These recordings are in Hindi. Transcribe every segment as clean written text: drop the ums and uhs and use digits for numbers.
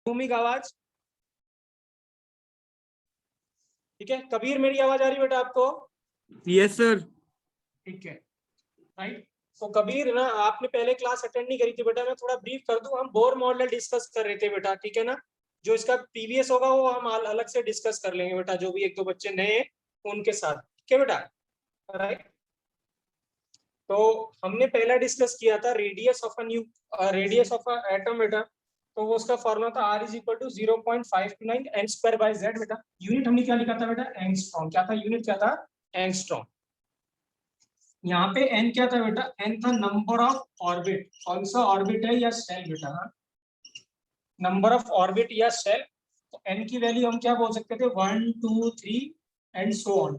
भूमि का आवाज? ठीक है। कबीर मेरी आवाज आ रही बेटा आपको? Yes sir. ठीक है राइट। तो कबीर ना आपने पहले क्लास अटेंड नहीं करी थी बेटा, मैं थोड़ा ब्रीफ कर दूं। हम बोर मॉडल डिस्कस कर रहे थे बेटा, ठीक है ना। जो इसका पीवीएस होगा वो हम अलग से डिस्कस कर लेंगे बेटा, जो भी एक दो बच्चे नए उनके साथ, ठीक है बेटा राइट। तो हमने पहला डिस्कस किया था radius of radius of atom बेटा। तो वो उसका फॉर्मूला था R is equal to 0.529 n square by z बेटा। यूनिट हमने क्या लिखा था बेटा? एंगस्ट्रॉम। क्या था यूनिट? क्या था? एंगस्ट्रॉम। यहाँ पे n क्या था बेटा? n था नंबर ऑफ ऑर्बिट। कौन सा ऑर्बिट है या सेल बेटा? नंबर ऑफ ऑर्बिट या सेल। तो n की वैल्यू हम क्या बोल सकते थे? 1 2 3 एंड सो ऑन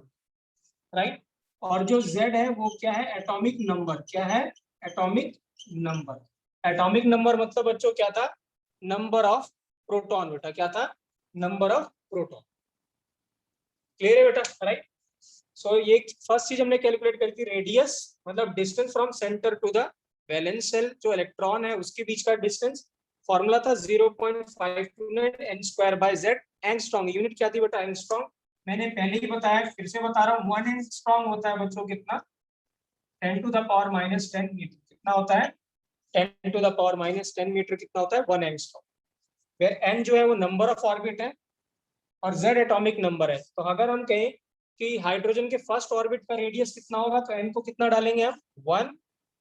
राइट। और जो z है वो क्या है? Atomic number. क्या है? Atomic number. एटॉमिक नंबर मतलब बच्चों क्या था? नंबर ऑफ प्रोटॉन बेटा। क्या था? Number of proton. क्लियर है बेटा राइट। सो ये फर्स्ट चीज हमने कैलकुलेट करी थी, रेडियस मतलब distance from centre to the valence shell, जो इलेक्ट्रॉन है उसके बीच का डिस्टेंस। फॉर्मूला था 0.529 n square by z। Angstrom unit क्या थी बेटा? एंगस्ट्रॉम। मैंने पहले ही बताया, फिर से बता रहा हूँ, 1 एंगस्ट्रॉम होता है बच्चों कितना? 10 to the power minus 10 metre. कितना होता है? 10 to the power minus 10 metre कितना होता है? 1 एंगस्ट्रॉम। वेयर n जो है वो नंबर ऑफ ऑर्बिट है और z एटॉमिक नंबर है। तो अगर हम कहें कि हाइड्रोजन के फर्स्ट ऑर्बिट का रेडियस कितना होगा, तो n को कितना डालेंगे हम? 1।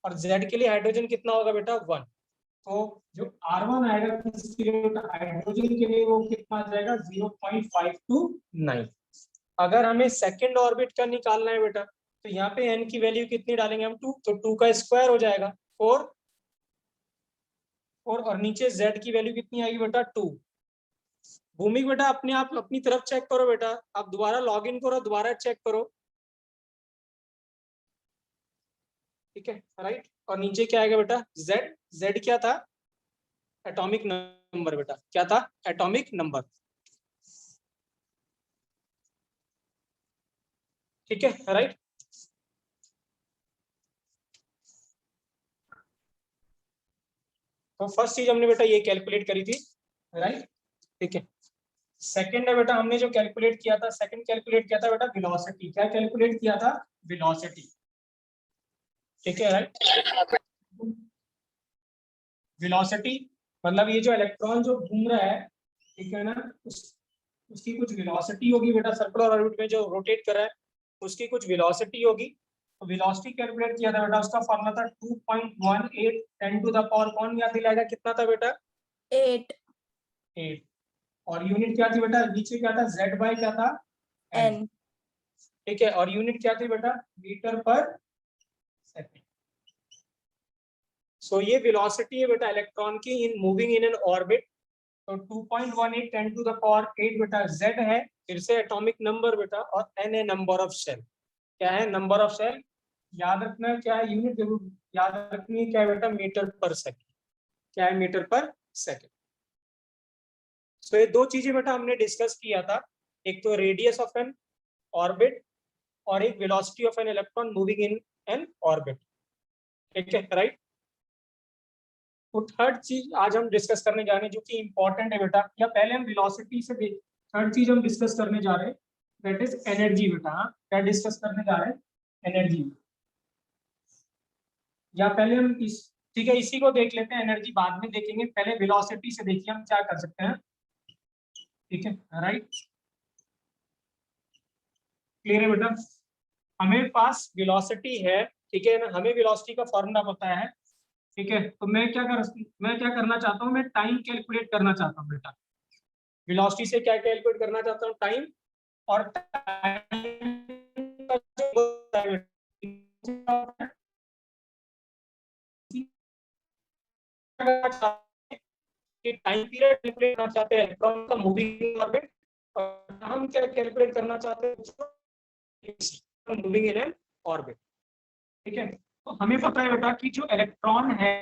और z के लिए हाइड्रोजन कितना होगा बेटा? 1। तो जो R1 आएगा हाइड्रोजन के लिए वो कितना आ जाएगा? 0.529। अगर हमें सेकंड ऑर्बिट का निकालना है बेटा, तो यहाँ पे n की वैल्यू कितनी डालेंगे हम? 2। तो 2 का स्क्वायर हो जाएगा 4। और नीचे z की वैल्यू कितनी आएगी बेटा? 2। भूमि बेटा अपने आप अपनी तरफ चेक करो बेटा, आप दोबारा लॉग इन करो, दोबारा चेक करो, ठीक है राइट। और नीचे क्या आएगा बेटा? z। z क्या था? एटॉमिक नंबर बेटा। क्या था? Atomic number. ठीक है राइट। तो फर्स्ट चीज हमने बेटा ये कैलकुलेट करी थी राइट, ठीक है। सेकंड है बेटा, हमने जो कैलकुलेट किया था, सेकंड कैलकुलेट किया था बेटा वेलोसिटी। क्या कैलकुलेट किया था? वेलोसिटी। ठीक है राइट। वेलोसिटी मतलब ये जो इलेक्ट्रॉन जो घूम रहा है, ठीक है ना, उसकी कुछ वेलोसिटी होगी बेटा। सर्कुलर ऑर्बिट में जो रोटेट कर रहा है उसकी कुछ वेलोसिटी होगी। तो वेलोसिटी कैलकुलेट किया था बेटा, उसका फॉर्मूला था 2.18 10 टू द पावर कौन याद दिलाएगा? कितना था बेटा? 8। और यूनिट क्या थी बेटा? नीचे क्या था? z बाय क्या था? n। ठीक है। और यूनिट क्या थी बेटा? मीटर पर सेकंड। सो ये वेलोसिटी है बेटा इलेक्ट्रॉन की in moving in an orbit. तो 2.18 10 टू द पावर 8 बेटा z है, फिर से एटॉमिक नंबर बेटा, और n है नंबर ऑफ शेल। क्या है? Number of shell. याद रखना है क्या है? यूनिट जरूर याद रखनी है। क्या है बेटा? मीटर पर सेकंड। क्या है? मीटर पर सेकंड। सो ये दो चीजें बेटा हमने डिस्कस किया था, एक तो रेडियस ऑफ एन ऑर्बिट और एक velocity of an electron moving in an orbit. ठीक है राइट। तो थर्ड चीज आज हम डिस्कस करने जा रहे हैं जो कि इंपॉर्टेंट है बेटा, या पहले हम वेलोसिटी से थर्ड चीज हम डिस्कस करने जा रहे हैं, दैट इज एनर्जी बेटा। क्या डिस्कस करने जा रहे हैं? एनर्जी। या पहले हम इस, ठीक है, इसी को देख लेते हैं, एनर्जी बाद में देखेंगे, पहले वेलोसिटी से देखिए हम क्या कर सकते हैं। ठीक है राइट। क्लियर है बेटा? हमें पास वेलोसिटी है, ठीक है ना, हमें वेलोसिटी का फॉर्मूला पता है, ठीक है। तो मैं क्या करना चाहता हूँ, मैं टाइम कैलकुलेट करना चाहता हूँ बेटा। वेलोसिटी से क्या कैलकुलेट करना चाहता हूँ? टाइम। और टाइम का जो टाइम पीरियड कैलकुलेट करना चाहते हैं इलेक्ट्रॉन का मूविंग ऑर्बिट, और हम क्या कैलकुलेट करना चाहते हैं? Moving in an orbit. ठीक है। तो हमें पता है बेटा कि जो इलेक्ट्रॉन है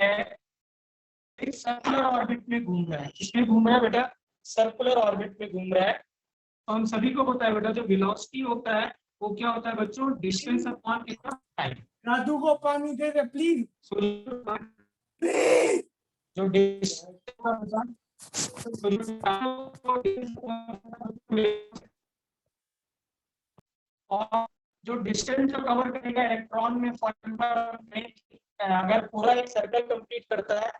एक सर्कुलर ऑर्बिट में घूम रहा है। किसमें घूम रहा है बेटा? सर्कुलर ऑर्बिट में घूम रहा है। तो हम सभी को पता है बेटा जो वेलोसिटी होता है वो क्या होता है बच्चों? डिस्टेंस अपॉन कितना? टाइम। राधू को पानी दे दे प्लीज। जो डिस्टेंस और जो डिस्टेंस जो कवर करेगा इलेक्ट्रॉन में अगर पूरा एक सर्कल कंप्लीट करता है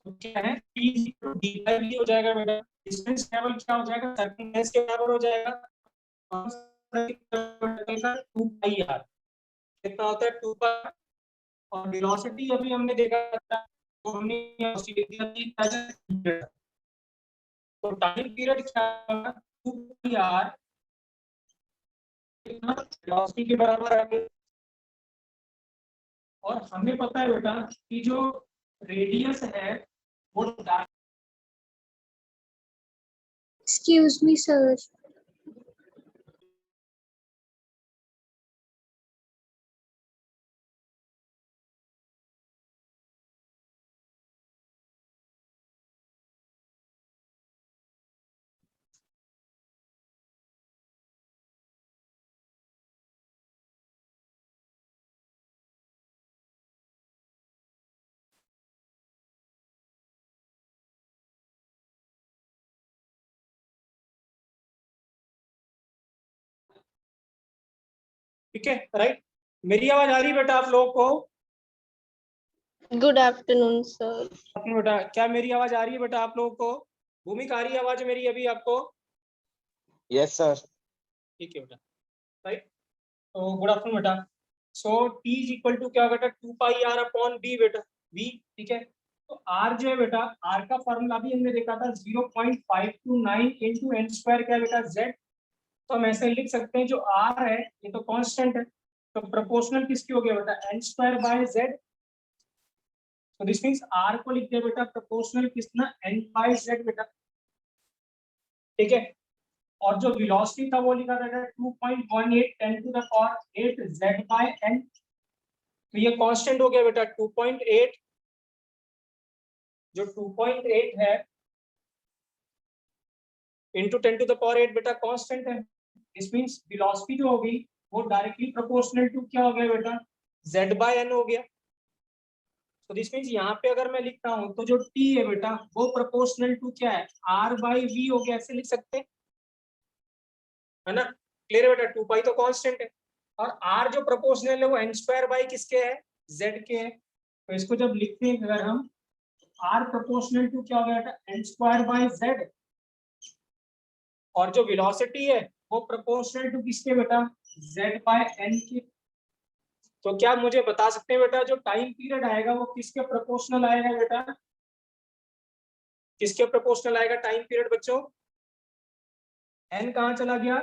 तो क्या है P डी बाई वी हो जाएगा बेटा। डिस्टेंस ट्रेवल क्या हो जाएगा, सर्कमफ्रेंस के बराबर हो जाएगा 2 पाई आर। कितना होता है 2 पाई। और वेलोसिटी अभी हमने देखा था तो हमने तो टाइम पीरियड क्या होगा 2 पाई आर कितना वेलोसिटी के बराबर आ गया। और हमें पता है बेटा कि जो रेडियस है वो Excuse me, sir. ठीक है राइट। मेरी आवाज आ रही है बेटा आप लोगों को? Good afternoon, sir. अपने बेटा क्या मेरी आवाज आ रही है बेटा आप लोगों को? भूमिका आ रही है आवाज मेरी अभी आपको? Yes sir. ठीक है बेटा राइट। तो गुड आफ्टरनून बेटा। So T is equal to क्या बेटा 2 पाई आर अपॉन बी बेटा वी। ठीक है तो आर जो है बेटा आर का फॉर्मूला भी हमने देखा था 0.529 इंटू एन स्क्वायर क्या बेटा जेड। तो हम ऐसे लिख सकते हैं जो आर है ये तो कांस्टेंट है तो प्रोपोर्शनल किसकी हो गया बेटा एन स्क्वायर बाय जेड। तो दिस मींस आर को लिख दिया बेटा प्रोपोर्शनल कितना एन बाय जेड बेटा। ठीक है और जो वेलोसिटी था वो लिखा था 2.18 10 to the power 8 z by n। तो ये कांस्टेंट हो गया बेटा 2.8 जो 2.8 है इंटू 10 टू द पावर 8 बेटा कांस्टेंट है। दिस मींस वेलोसिटी जो होगी वो डायरेक्टली प्रोपोर्शनल टू क्या हो गया बेटा z बाय n हो गया। तो दिस मींस यहाँ पे अगर मैं लिखता हूँ तो जो t है बेटा वो प्रोपोर्शनल टू क्या है r बाई v हो गया ऐसे लिख सकते हैं है ना। क्लियर है बेटा 2 पाई तो कांस्टेंट है और r जो प्रोपोर्शनल है वो n स्क्वायर बाई किसके है z के है। तो इसको जब लिखते हैं अगर हम r प्रोपोर्शनल टू क्या हो गया बेटा n स्क्वायर बाई z और जो वेलोसिटी है वो प्रोपोर्शनल टू किसके बेटा z बाय n के। तो क्या मुझे बता सकते हैं बेटा जो टाइम पीरियड आएगा वो किसके प्रोपोर्शनल आएगा बेटा किसके प्रोपोर्शनल आएगा टाइम पीरियड बच्चों? n कहाँ चला गया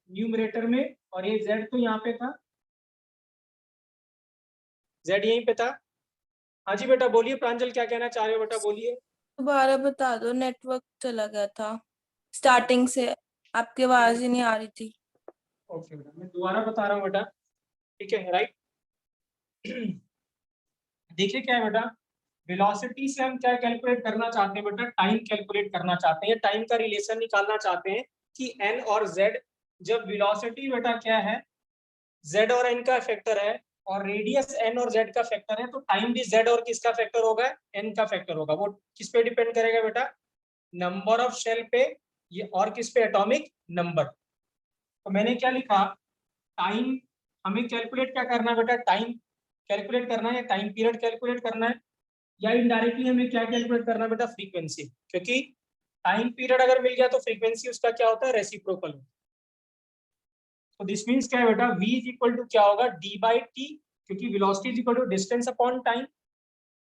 न्यूमरेटर में और ये z तो यहाँ पे था z यहीं पे था। हाँ जी बेटा बोलिए प्रांजल क्या कहना चाह रहे हो बेटा बोलिए। दोबारा बता दो, नेटवर्क चला गया था स्टार्टिंग से, आपकी आवाज ही नहीं आ रही थी। ओके बेटा मैं दोबारा बता रहा हूँ बेटा। ठीक है राइट। देखिए क्या है बेटा वेलोसिटी से हम क्या कैलकुलेट करना चाहते हैं बेटा टाइम कैलकुलेट करना चाहते हैं टाइम का रिलेशन निकालना चाहते हैं कि n और z जब वेलोसिटी बेटा क्या है z और n का फैक्टर है और रेडियस n और z का फैक्टर है तो टाइम भी z और किसका फैक्टर होगा n का फैक्टर होगा। वो किस पे डिपेंड करेगा बेटा नंबर ऑफ शेल पे ये और किस पे एटॉमिक नंबर। तो मैंने क्या लिखा टाइम हमें कैलकुलेट क्या करना है बेटा टाइम कैलकुलेट करना है या टाइम पीरियड कैलकुलेट करना है या इनडायरेक्टली हमें क्या कैलकुलेट करना है बेटा फ्रीक्वेंसी। क्योंकि टाइम पीरियड अगर मिल गया तो फ्रीक्वेंसी उसका क्या होता है रेसिप्रोकल। तो दिस मींस क्या है बेटा v इज इक्वल टू क्या होगा d बाई टी क्योंकि velocity is equal to distance upon time.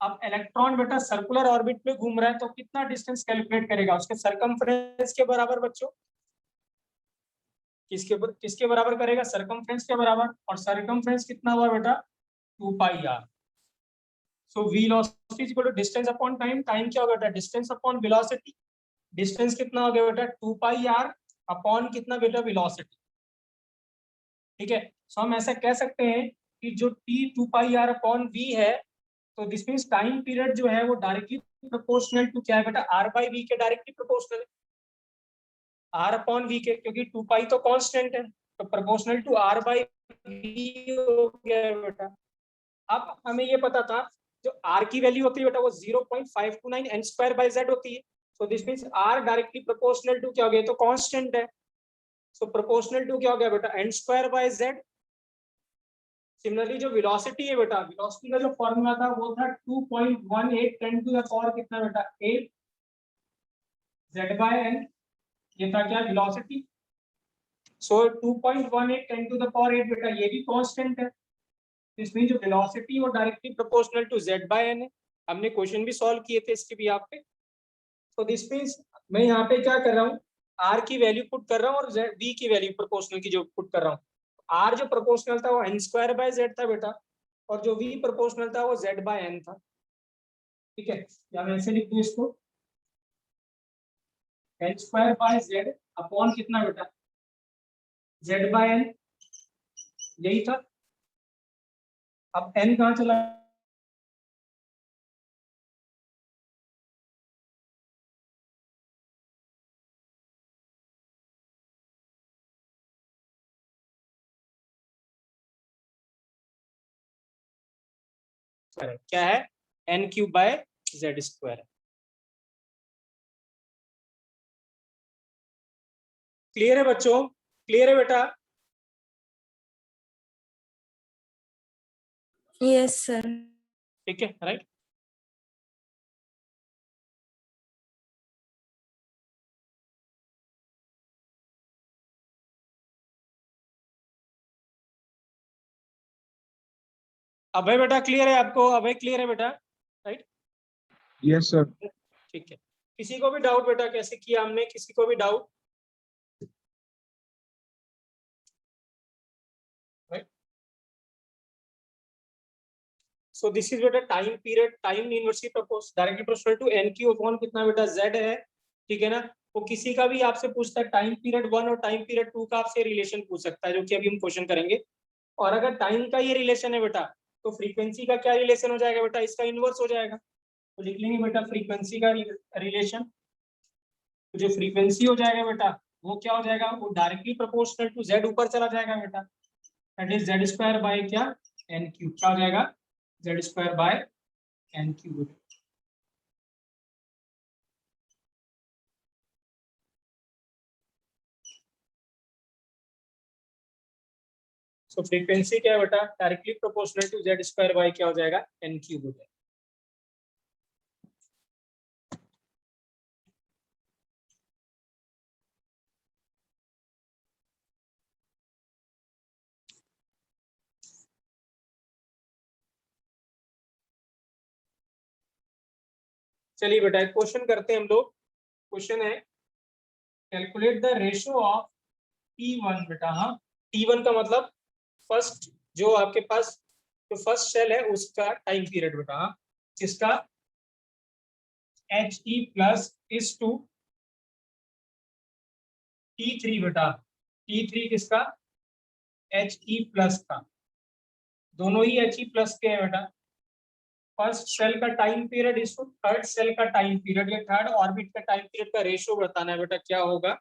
अब इलेक्ट्रॉन बेटा सर्कुलर ऑर्बिट में घूम रहा है तो कितना डिस्टेंस कैलकुलेट करेगा उसके सरकमफ्रेंस के बराबर बच्चों किसके बराबर करेगा सरकमफ्रेंस के बराबर और सरकमफ्रेंस कितना हुआ बेटा 2 pi r. So velocity is equal to distance upon time, time क्या होगा बेटा डिस्टेंस अपॉन वेलोसिटी, डिस्टेंस कितना हो गया बेटा 2 पाई आर अपॉन कितना बेटा वेलोसिटी, ठीक है। सो हम ऐसा कह सकते हैं कि जो t 2 pi R upon v है, तो दिस मींस टाइम पीरियड जो है वो डायरेक्टली प्रोपोर्शनल टू क्या है बेटा r बाई v के डायरेक्टली प्रोपोर्शनल है, r अपॉन v के, क्योंकि 2 पाई तो कांस्टेंट है, तो proportional to r by v हो गया है बेटा। अब हमें ये पता था जो r की वैल्यू होती है बेटा वो 0.529 n स्क्वायर बाय z होती है, so this means r directly proportional to क्या हो गया, तो कांस्टेंट है, सो प्रोपोर्शनल टू क्या हो गया बेटा n square by z। Similarly जो वेलोसिटी है बेटा, वेलोसिटी का जो फॉर्मूला था वो था 2.18 10 टू द पावर कितना बेटा 8 z बाय n, ये था क्या velocity. So 2.18 10 to the power 8 बेटा ये भी कांस्टेंट है, इसमें जो वेलोसिटी वो directly proportional to z by n है। हमने क्वेश्चन भी सॉल्व किए थे इसके भी यहाँ पे। तो दिस मींस मैं यहाँ पे क्या कर रहा हूँ, r की वैल्यू पुट कर रहा हूँ और v की वैल्यू प्रोपोर्शनल की जो पुट कर रहा हूँ। r जो प्रोपोर्शनल था वो n स्क्वायर बाय z था बेटा, और जो v प्रोपोर्शनल था वो z बाय n था, ठीक है। या मैं ऐसे लिख दूँ इसको n square by z upon कितना बेटा z बाय n, यही था। अब n कहाँ चला, क्या है n cube by z square. Clear है बच्चों, क्लियर है बेटा? Yes sir. ठीक है, राइट। अभय बेटा क्लियर है आपको, अभय क्लियर है बेटा, राइट? Yes, sir. ठीक है, किसी को भी डाउट बेटा कैसे किया हमने, किसी को भी doubt? Right, so this is बेटा time period, time inversely proportional directly proportional to n cube upon कितना बेटा z है, ठीक है ना। वो किसी का भी आपसे पूछता है टाइम पीरियड 1 और टाइम पीरियड 2 का आपसे रिलेशन पूछ सकता है, जो कि अभी हम क्वेश्चन करेंगे। और अगर टाइम का ये रिलेशन है बेटा, तो फ्रीक्वेंसी का क्या रिलेशन हो जाएगा बेटा, इसका इनवर्स हो जाएगा। तो लिख लेंगे बेटा फ्रीक्वेंसी का रिलेशन, तो जो फ्रीक्वेंसी हो जाएगा बेटा वो क्या हो जाएगा, वो डायरेक्टली प्रोपोर्शनल टू z ऊपर चला जाएगा बेटा, that is z square by क्या n क्यूब, क्या हो जाएगा z square by n cube. So frequency क्या है बेटा, directly proportional to z square by क्या हो जाएगा n क्यूब हो जाएगा। चलिए बेटा एक क्वेश्चन करते हैं हम लोग। क्वेश्चन है calculate the ratio of T1 बेटा। हाँ, T1 का मतलब फर्स्ट जो आपके पास जो फर्स्ट सेल है उसका टाइम पीरियड बेटा। हाँ, जिसका HE plus is to T3 बेटा, T3 किसका HE प्लस का, दोनों ही HE प्लस के है बेटा। फर्स्ट सेल का time period is to third shell का टाइम पीरियड, या थर्ड ऑर्बिट का टाइम पीरियड का रेशियो बताना है बेटा, क्या होगा।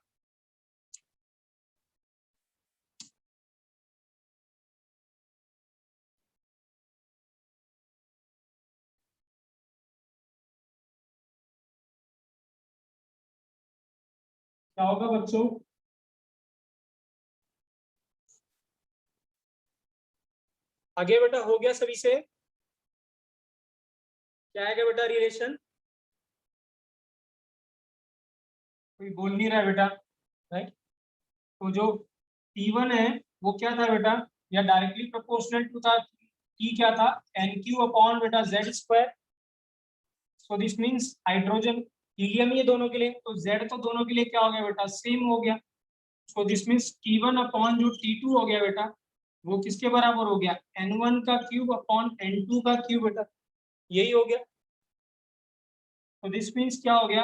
क्या होगा बच्चों, आगे बेटा हो गया सभी से, क्या आएगा बेटा रिलेशन, कोई बोल नहीं रहा है बेटा, राइट। तो जो T1 है वो क्या था बेटा, या डायरेक्टली प्रोपोर्शनल टू था T क्या था NQ अपॉन बेटा Z square. So this means hydrogen helium ये दोनों के लिए, तो Z तो दोनों के लिए क्या हो गया बेटा सेम हो गया। सो दिस मींस T1 अपॉन जो T2 हो गया बेटा वो किसके बराबर हो गया N1 का क्यूब अपॉन N2 का क्यूब बेटा। यही हो गया। तो दिस मीन्स क्या हो गया,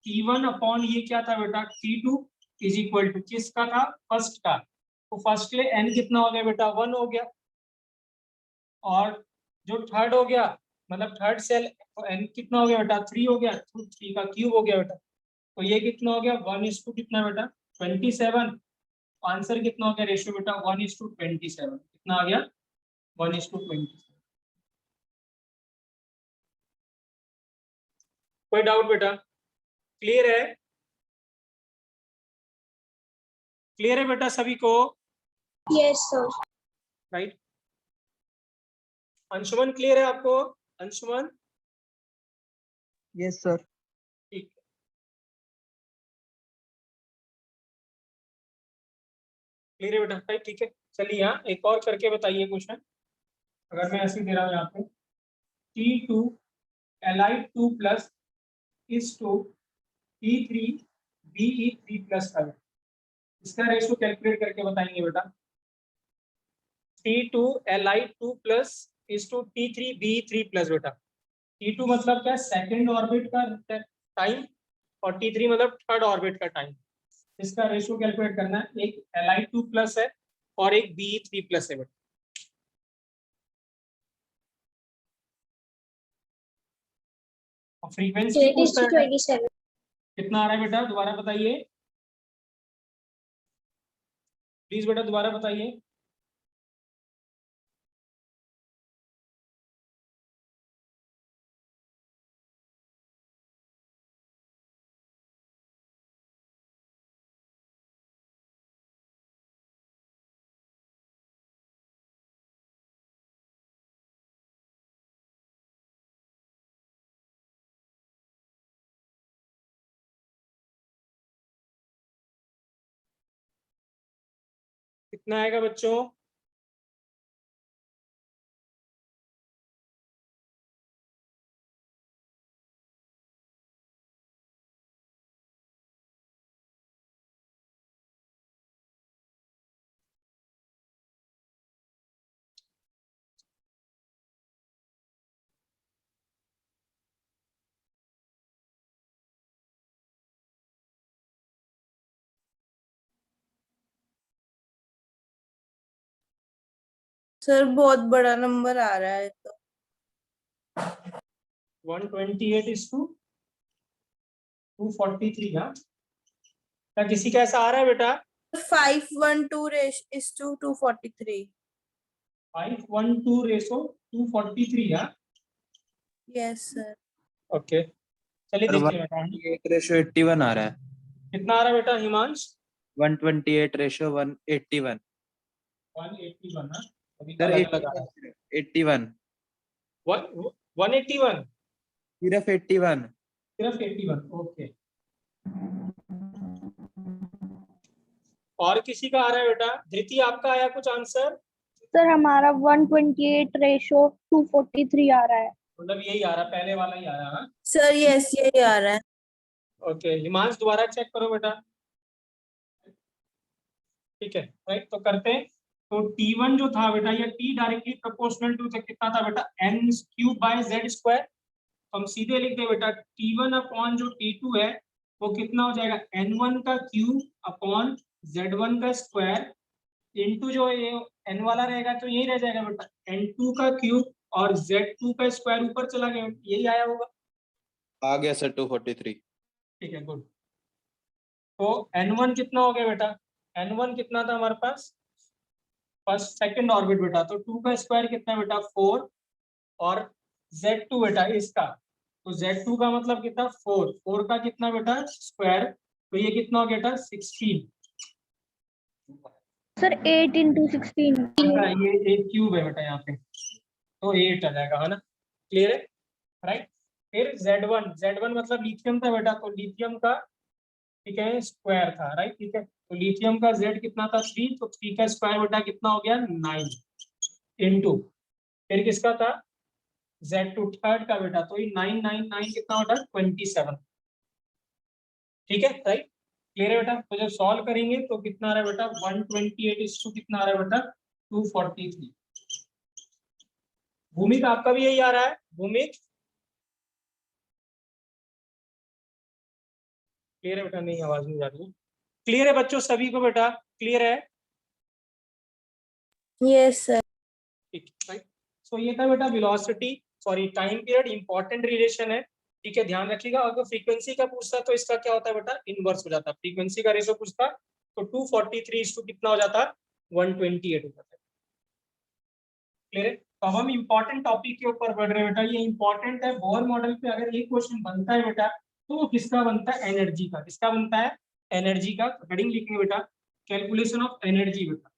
T1 अपॉन ये क्या था बेटा, T2 इज इक्वल टू किसका था, फर्स्ट का। तो फर्स्ट के लिए n कितना हो गया बेटा, 1 हो गया। और जो थर्ड हो गया, मतलब थर्ड सेल, तो n कितना हो गया बेटा, 3 हो गया, तो 3 का क्यूब हो गया बेटा। तो ये कितना हो गया, 1:2 कितना बेटा, 27। आंसर कितना हो गया, रेशियो बेटा 1:27। कितना आ गया, 1:27। कोई डाउट बेटा, क्लियर है, क्लियर है बेटा सभी को, Yes, sir. Right. Anshuman clear है आपको, अंशुमन? Yes, sir. ठीक, क्लियर है बेटा, राइट, ठीक है। चलिए यहाँ एक और करके बताइए क्वेश्चन। अगर मैं ऐसे दे रहा हूँ यहाँ पे, T2 Li2 plus is to T3 Be3 plus 5, इसका रेशियो कैलकुलेट करके बताएंगे बेटा। T2 Li2 plus is to T3 Be3 plus बेटा। T2 मतलब क्या, सेकंड ऑर्बिट का टाइम, और T3 मतलब थर्ड ऑर्बिट का टाइम। इसका रेशियो कैलकुलेट करना है। एक Li2 प्लस है और एक Be3 प्लस है बेटा। फ्रीक्वेंसी 8:27. कितना आ रहा है बेटा, दोबारा बताइए प्लीज बेटा, दोबारा बताइए। कितना आएगा बच्चों, सर बहुत बड़ा नंबर आ रहा है तो 128 इज टू 243। हाँ, क्या किसी का ऐसा आ रहा है बेटा, 512:243। 512 रेशो 243। हाँ, यस सर। ओके, चलिए Sir, देखते हैं बेटा। 128/81 आ रहा है। कितना आ रहा है बेटा हिमांश, 128/181। 181। हाँ, अभी सर अलग अलग आ रहा 81 है। 181, सिर्फ 81। सिर्फ 81, ओके। और किसी का आ रहा है बेटा, धृति आपका आया कुछ आंसर, सर हमारा 128/243 आ रहा है। मतलब यही आ रहा, पहले वाला ही आ रहा। हाँ, सर यस यही आ रहा है। ओके हिमांश दोबारा चेक करो बेटा, ठीक है, राइट। तो करते हैं, तो T1 जो था बेटा, या T डायरेक्टली प्रोपोर्शनल टू कितना था बेटा, n³/z²। तो हम सीधे लिख दे बेटा, T1 अपॉन जो T2 है वो कितना हो जाएगा, n1 का क्यूब अपॉन z1 का स्क्वायर, इंटू जो ये n वाला रहेगा तो यही रह जाएगा बेटा, n2 का क्यूब और z2 का स्क्वायर ऊपर चला गया, यही आया होगा। आ गया सर 243। ठीक है, गुड। तो n1 कितना हो गया बेटा, n1 कितना था हमारे पास, फर्स्ट सेकंड ऑर्बिट बेटा, तो 2 का स्क्वायर कितना है बेटा, 4। और z2 बेटा इसका, तो z2 का मतलब कितना, 4, 4 का कितना बेटा स्क्वायर, तो ये कितना हो गया बेटा, 16। सर 8/16. ये एक क्यूब है बेटा यहाँ पे, तो 8 आ जाएगा, है ना, क्लियर है, राइट। फिर Z1 मतलब लिथियम था बेटा, तो लिथियम का, ठीक है, स्क्वायर था, राइट, ठीक है। तो लिथियम का Z कितना था, 3, तो 3 का स्क्वायर बेटा कितना हो गया, 9 इंटू, फिर किसका था, Z2 थर्ड का बेटा, तो ये 9 9 9 कितना होता है, 27। ठीक है, राइट, क्लियर है बेटा। तो जब सॉल्व करेंगे तो कितना आ रहा है बेटा, 128 कितना आ रहा है बेटा, 243। भूमिक आपका भी यही आ रहा है, भूमिक क्लियर है बेटा? नहीं, आवाज नहीं जा रही है। क्लियर है बच्चों सभी को बेटा? क्लियर है? Yes sir. ठीक है। सो ये था बेटा velocity, sorry time period, important relation है। ठीक है, ध्यान रखिएगा। अगर फ्रीक्वेंसी का पूछता तो इसका क्या होता है बेटा? इनवर्स हो जाता। फ्रीक्वेंसी का रेशो पूछता तो 243 कितना हो जाता? 128 हो जाता है। क्लियर है? तो अब हम इंपॉर्टेंट टॉपिक के ऊपर बढ़ रहे हैं बेटा। ये इंपॉर्टेंट है, बोर मॉडल पे अगर ये क्वेश्चन बनता है बेटा तो वो किसका बनता है? एनर्जी का। किसका बनता है? एनर्जी का। हेडिंग लिखेंगे बेटा, कैलकुलेशन ऑफ एनर्जी। बेटा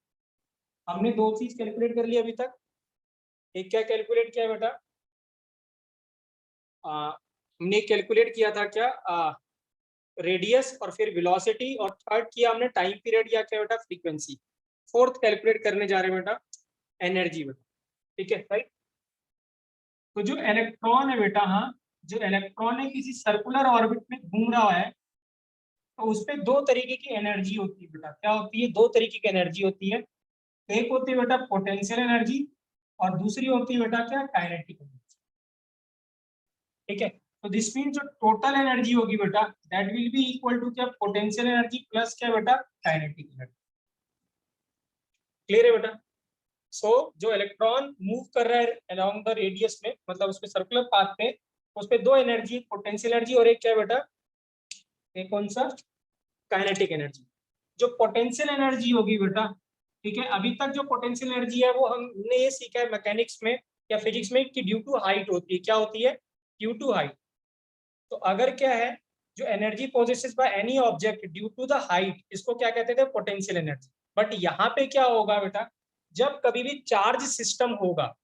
हमने दो चीज कैलकुलेट कर ली अभी तक। एक क्या कैलकुलेट किया बेटा? हमने कैलकुलेट किया था क्या? रेडियस और फिर वेलोसिटी, और थर्ड किया हमने टाइम पीरियड या क्या बेटा? फ्रीक्वेंसी। फोर्थ कैलकुलेट करने जा रहे हैं बेटा एनर्जी बेटा। ठीक है राइट। तो जो इलेक्ट्रॉन है बेटा, हाँ, जो इलेक्ट्रॉन है किसी सर्कुलर ऑर्बिट में घूम रहा है तो उस पर दो तरीके की एनर्जी होती है बेटा। क्या होती है? दो तरीके की एनर्जी होती है। एक होती है बेटा पोटेंशियल एनर्जी और दूसरी होती है बेटा क्या? Kinetic energy. ठीक है, तो दिस मीन जो टोटल एनर्जी होगी बेटा that will be equal to क्या? पोटेंशियल एनर्जी प्लस क्या बेटा? Kinetic energy. क्लियर है बेटा? सो जो इलेक्ट्रॉन मूव कर रहा है अलोंग द रेडियस में, मतलब उसके सर्कुलर पाथ पे, उस पे दो एनर्जी, पोटेंशियल एनर्जी और एक क्या बेटा? एक कौन सा? Kinetic energy. जो पोटेंशियल एनर्जी होगी बेटा, ठीक है, अभी तक जो पोटेंशियल एनर्जी है वो हमने ये सीखा है मैकेनिक्स में या फिजिक्स में कि ड्यू टू हाइट होती है। क्या होती है? Due to height. तो अगर क्या है, जो energy possesses by any object due to the height, इसको क्या कहते थे? Potential energy. बट यहाँ पे क्या होगा बेटा? जब कभी भी चार्ज सिस्टम होगा,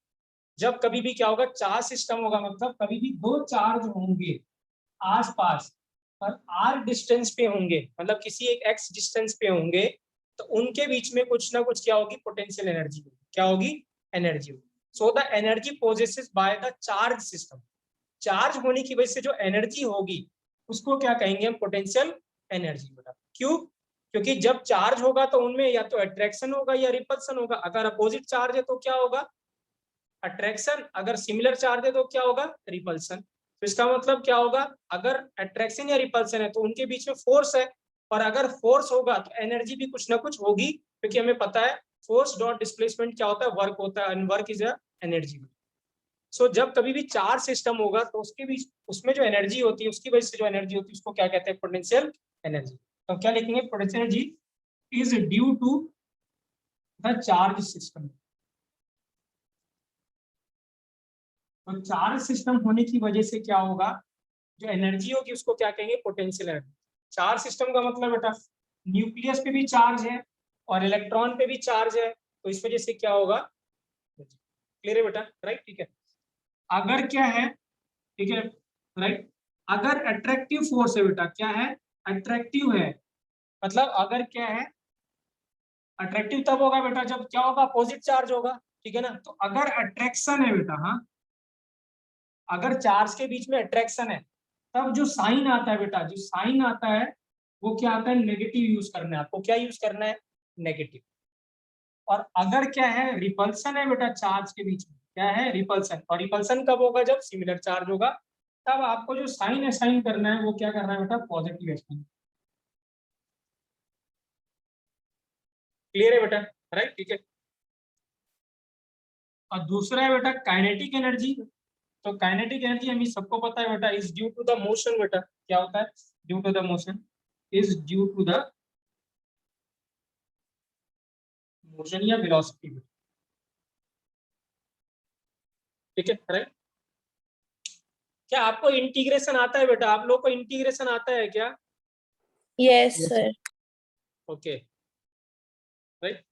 जब कभी भी क्या होगा? चार्ज सिस्टम होगा, मतलब कभी भी दो चार्ज होंगे आसपास और आर डिस्टेंस पे होंगे, मतलब किसी एक एक्स डिस्टेंस पे होंगे, तो उनके बीच में कुछ ना कुछ क्या होगी? पोटेंशियल एनर्जी होगी। क्या होगी? एनर्जी होगी। सो the energy possesses by the charge system. Charge होने की वजह से जो एनर्जी होगी उसको क्या कहेंगे हम? पोटेंशियल एनर्जी बेटा। क्यों? क्योंकि जब चार्ज होगा तो उनमें या तो अट्रैक्शन होगा या रिपल्सन होगा। अगर अपोजिट चार्ज है तो क्या होगा? अट्रैक्शन। अगर सिमिलर चार्ज है तो क्या होगा? रिपल्सन। तो इसका मतलब क्या होगा? अगर अट्रैक्शन या रिपल्सन है तो उनके बीच में फोर्स है, और अगर फोर्स होगा तो एनर्जी भी कुछ ना कुछ होगी, क्योंकि हमें पता है फोर्स डॉट डिस्प्लेसमेंट क्या होता है? वर्क होता है, एंड वर्क इज एनर्जी। सो जब कभी भी चार्ज सिस्टम होगा तो उसके बीच, उसमें जो एनर्जी होती है, उसकी वजह से जो एनर्जी होती है उसको क्या कहते हैं? Potential energy. तो क्या लिखेंगे? Potential energy is due to the charge system. तो चार्ज सिस्टम होने की वजह से क्या होगा? जो एनर्जी होगी उसको क्या कहेंगे? Potential energy. चार्ज सिस्टम का मतलब बेटा न्यूक्लियस पे भी चार्ज है और इलेक्ट्रॉन पे भी चार्ज है, तो इस वजह से क्या होगा? क्लियर है बेटा? राइट, ठीक है। अगर क्या है, ठीक है राइट, अगर अट्रैक्टिव फोर्स है बेटा, क्या है? अट्रैक्टिव है, मतलब अगर क्या है? अट्रैक्टिव तब होगा बेटा जब क्या होगा? अपोजिट चार्ज होगा। ठीक है ना? तो अगर अट्रैक्शन है बेटा, हाँ, अगर चार्ज के बीच में अट्रैक्शन है तब जो साइन आता है बेटा, जो साइन आता है वो क्या आता है? नेगेटिव यूज करना है आपको। क्या यूज करना है? नेगेटिव। और अगर क्या है? रिपल्सन है बेटा चार्ज के बीच में, क्या है? रिपल्सन। और रिपल्सन कब होगा? जब सिमिलर चार्ज होगा। तब आपको जो साइन असाइन करना है वो क्या करना है बेटा? Positive assign. क्लियर है बेटा? राइट, ठीक है। और दूसरा है बेटा काइनेटिक एनर्जी। तो काइनेटिक एनर्जी हमें सबको पता है बेटा is due to the motion. बेटा क्या होता है? Due to the motion, is due to the motion या वेलोसिटी। ठीक है राइट। क्या आपको इंटीग्रेशन आता है बेटा? आप लोग को इंटीग्रेशन आता है क्या? Yes sir. Okay right.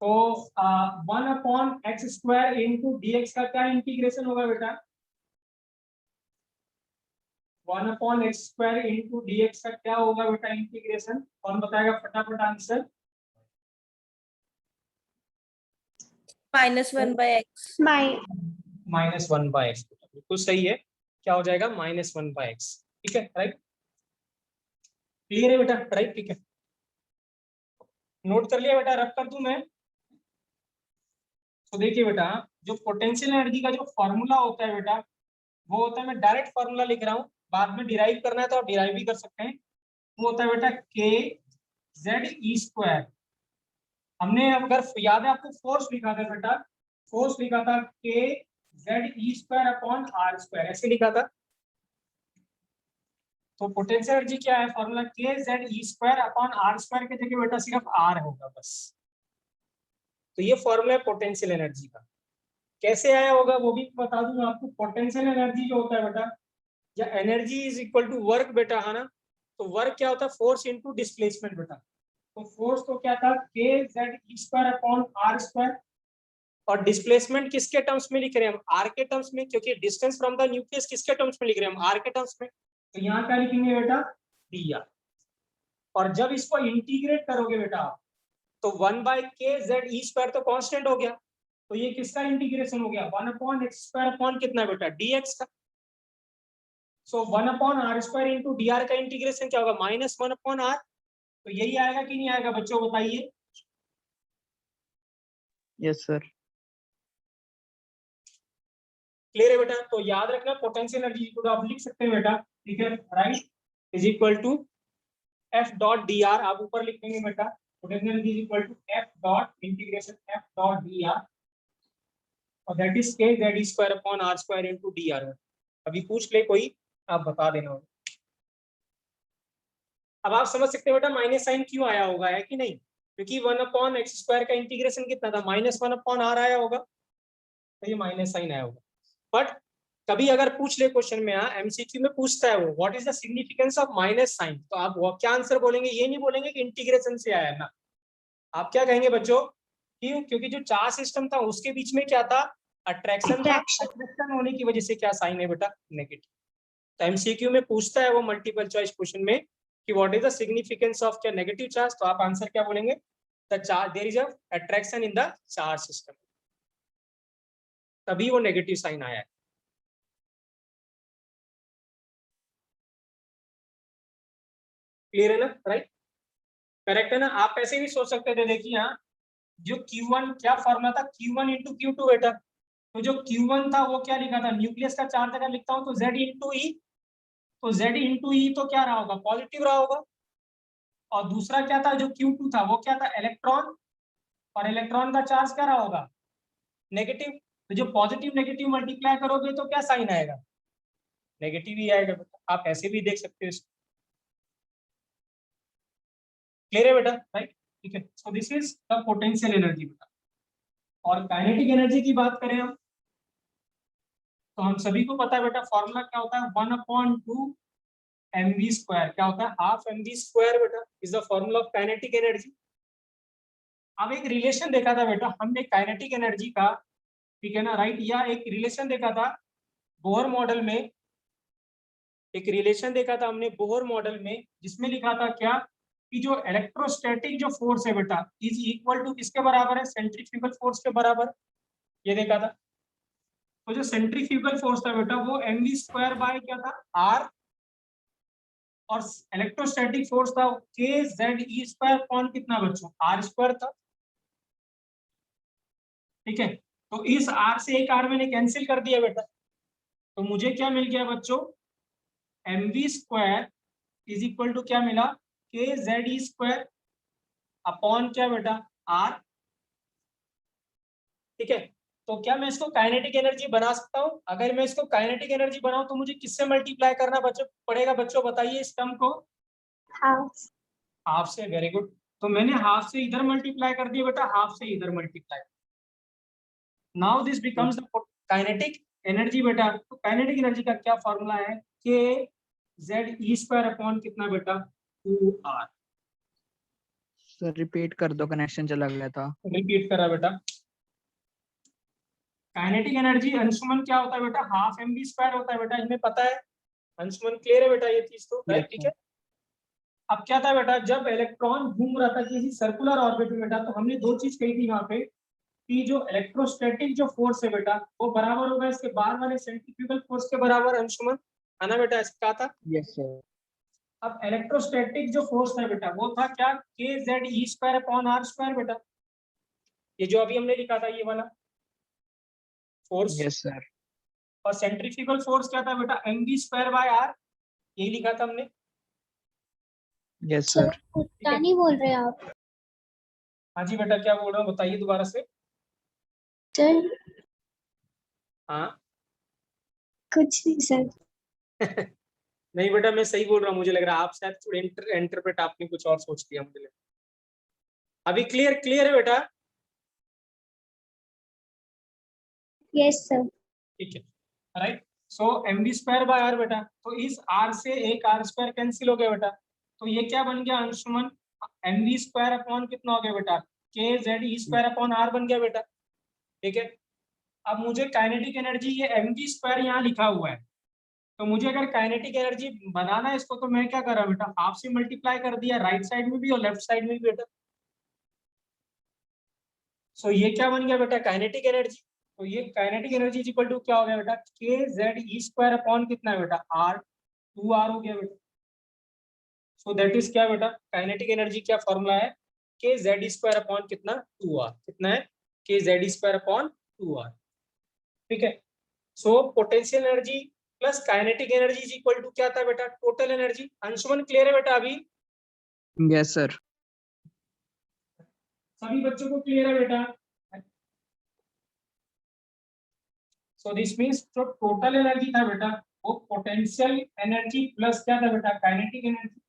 तो 1/x² इंटू dx का क्या इंटीग्रेशन होगा बेटा? 1/x² इंटू dx का क्या होगा बेटा इंटीग्रेशन? कौन बताएगा फटाफट आंसर? -1/x। -1/x। बिल्कुल सही है। क्या हो जाएगा? -1/x। ठीक है राइट। क्लियर है बेटा? राइट, ठीक है। नोट कर लिया बेटा? रब कर दूं मैं? तो देखिए बेटा, जो पोटेंशियल एनर्जी का जो फॉर्मूला होता है बेटा, वो होता है, मैं डायरेक्ट फॉर्मूला लिख रहा हूँ, बाद में डिराइव करना है तो आप डिराइव भी कर सकते हैं। वो होता है बेटा के जेड ई स्क्वायर। हमने अगर याद है आपको फोर्स लिखा था बेटा, फोर्स लिखा था K Z E square upon R square, ऐसे लिखा था। तो पोटेंशियल एनर्जी क्या है, formula K Z E square upon R square के जगह बेटा सिर्फ आर होगा बस। तो ये फॉर्मूला है पोटेंशियल एनर्जी का। कैसे आया होगा वो भी बता दूंगा आपको। पोटेंशियल एनर्जी जो होता है बेटा, या energy is equal to work बेटा, है ना। तो वर्क क्या होता है, फोर्स इनटू डिस्प्लेसमेंट बेटा। तो फोर्स तो क्या था, K Z E square upon R square, और डिस्प्लेसमेंट किसके टर्म्स में लिख रहे हैं हम, आर के टर्म्स में, क्योंकि डिस्टेंस फ्रॉम द न्यूक्लियस किसके टर्म्स में लिख रहे हैं हम, आर के टर्म्स में। तो यहाँ क्या लिखेंगे बेटा, डी आर। और जब इसको इंटीग्रेट करोगे बेटा आप, तो 1/k(z)e² तो कांस्टेंट हो गया, तो ये किसका इंटीग्रेशन हो गया, 1/x² अपॉन कितना बेटा, dx का। सो 1/r² इंटू डी आर का इंटीग्रेशन क्या होगा, -1/r। तो यही आएगा कि नहीं आएगा बच्चों, बताइए। Yes sir. क्लियर है बेटा। तो याद रखना पोटेंशियल एनर्जी को आप लिख सकते हैं बेटा, ठीक है, right, is equal to F dot D R. आप ऊपर लिख देंगे बेटा, potential energy is equal to F dot integration F dot D R, और that is K Z E square upon R square into D R. अभी पूछ ले कोई, आप बता देना। अब आप समझ सकते हैं बेटा माइनस साइन क्यों आया होगा, है कि नहीं, क्योंकि 1/x² का इंटीग्रेशन कितना था, -1/r आया होगा, तो ये माइनस साइन आया होगा। बट कभी अगर पूछ ले क्वेश्चन में, एमसीक्यू में पूछता है वो, what is the significance of minus sign, तो आप वो क्या आंसर बोलेंगे, ये नहीं बोलेंगे कि इंटीग्रेशन से आया ना। आप क्या कहेंगे बच्चों, क्यों, क्योंकि जो चार्ज सिस्टम था उसके बीच में क्या था, अट्रैक्शन था, अट्रैक्शन होने की वजह से क्या साइन है बेटा, नेगेटिव। तो एमसीक्यू में पूछता है वो मल्टीपल चॉइस क्वेश्चन में कि what is the significance of क्या नेगेटिव चार्ज, तो आप आंसर क्या बोलेंगे, the charge there is a attraction in the charge system, तभी वो नेगेटिव साइन आया है। क्लियर है ना, राइट, करेक्ट है ना। आप ऐसे भी सोच सकते थे, देखिए यहाँ जो Q1 क्या फॉर्मूला था, Q1 इंटू Q2 बेटा। तो जो Q1 था वो क्या लिखा था, न्यूक्लियस का चार्ज अगर लिखता हूँ तो Z इंटू ई, तो Z इंटू ई तो क्या रहा होगा, पॉजिटिव रहा होगा। और दूसरा क्या था, जो Q2 था वो क्या था, इलेक्ट्रॉन, और इलेक्ट्रॉन का चार्ज क्या रहा होगा, नेगेटिव। तो जो पॉजिटिव नेगेटिव मल्टीप्लाई करोगे तो क्या साइन आएगा, नेगेटिव ही आएगा बेटा। आप ऐसे भी देख सकते हो इसको। क्लियर है बेटा, राइट, ठीक है। So this is the potential energy बेटा। और काइनेटिक एनर्जी की बात करें हम, तो हम सभी को पता है बेटा फॉर्मूला क्या होता है, 1/2 mv²। क्या होता है, हाफ mv² बेटा is the formula of kinetic energy. अब एक रिलेशन देखा था बेटा हमने काइनेटिक एनर्जी का, ठीक है ना, राइट, या एक रिलेशन देखा था बोहर मॉडल में, एक रिलेशन देखा था हमने बोहर मॉडल में, जिसमें लिखा था क्या, कि जो इलेक्ट्रोस्टैटिक जो फोर्स है बेटा इज इक्वल टू किसके बराबर है, सेंट्रीफ्यूगल फोर्स के बराबर, ये देखा था। तो जो सेंट्रीफ्यूगल फोर्स था बेटा वो mv² बाय क्या था, r, और इलेक्ट्रोस्टैटिक फोर्स था K Z E square upon कितना बच्चों, r² था, ठीक है। तो इस r से एक r मैंने कैंसिल कर दिया बेटा, तो मुझे क्या मिल गया बच्चों, mv² इज इक्वल टू क्या मिला, के जेड ई स्क्वायर अपॉन क्या बेटा, r, ठीक है। तो क्या मैं इसको काइनेटिक एनर्जी बना सकता हूं, अगर मैं इसको काइनेटिक एनर्जी बनाऊं तो मुझे किससे मल्टीप्लाई करना बच्चों पड़ेगा, बच्चों बताइए इस टर्म को, हाफ से, वेरी गुड। तो मैंने हाफ से इधर मल्टीप्लाई कर दिया बेटा, हाफ से इधर multiply, now this becomes the kinetic energy बेटा। तो काइनेटिक एनर्जी का क्या फॉर्मूला है, के जेड ई स्क्वायर अपॉन कितना बेटा, 2r। सर रिपीट कर दो, कनेक्शन चला गया था। रिपीट करा बेटा, काइनेटिक एनर्जी अंशुमन क्या होता है बेटा, हाफ mv² होता है बेटा, इन्हें पता है अंशुमन, क्लियर है बेटा ये चीज तो, राइट, ठीक है। अब क्या था बेटा, जब इलेक्ट्रॉन घूम रहा था किसी सर्कुलर ऑर्बिट में बेटा, तो हमने दो चीज कही थी वहां पे, कि जो इलेक्ट्रोस्टैटिक जो फोर्स है बेटा वो बराबर होगा इसके बाहर वाले सेंट्रीफ्यूगल फोर्स के बराबर, अंशुमन, है ना बेटा, ऐसा कहा था। Yes sir. अब इलेक्ट्रोस्टैटिक जो फोर्स था बेटा वो था क्या, K Z E square upon R square बेटा, ये जो अभी हमने लिखा था ये वाला फोर्स। Yes sir. और सेंट्रीफ्यूगल फोर्स क्या था बेटा, mv² बाय r, यही लिखा था हमने। Yes sir. कुत्ता नहीं बोल रहे आप? हाँ जी बेटा, क्या बोल रहा हूँ बताइए दोबारा से। सर हाँ कुछ नहीं सर। नहीं बेटा, मैं सही बोल रहा हूँ, मुझे लग रहा है आप शायद थोड़े इंटरप्रेट आपने कुछ और सोच लिया, मुझे लग रहा। अभी क्लियर है बेटा? Yes sir. ठीक है, right. So mv square by R बेटा, तो इस r से एक r स्क्वायर कैंसिल हो गया बेटा, तो ये क्या बन गया अंशुमन, mv स्क्वायर अपॉन कितना हो गया बेटा, k z e square upon r बन गया बेटा। ठीक है, अब मुझे काइनेटिक एनर्जी, ये mv स्क्वायर यहाँ लिखा हुआ है, तो मुझे अगर काइनेटिक एनर्जी बनाना है इसको, तो मैं क्या कर रहा हूँ बेटा, हाफ से मल्टीप्लाई कर दिया, राइट साइड में भी और लेफ्ट साइड में भी बेटा। सो ये क्या बन गया बेटा, काइनेटिक एनर्जी। तो ये kinetic energy is equal to क्या हो गया बेटा, K Z E square upon कितना है बेटा, आर, 2r हो गया बेटा। सो दैट इज क्या बेटा, काइनेटिक एनर्जी क्या फॉर्मूला है, के जेड ई स्क्वायर अपॉन कितना, 2r, कितना है, के Z E square upon 2r। ठीक है, so potential energy plus kinetic energy is equal to क्या था बेटा, टोटल एनर्जी। अंशुमन क्लियर है बेटा अभी? Yes sir. सभी बच्चों को क्लियर है बेटा? सो दिस मींस जो टोटल एनर्जी था बेटा, वो पोटेंशियल एनर्जी प्लस क्या था बेटा, kinetic energy.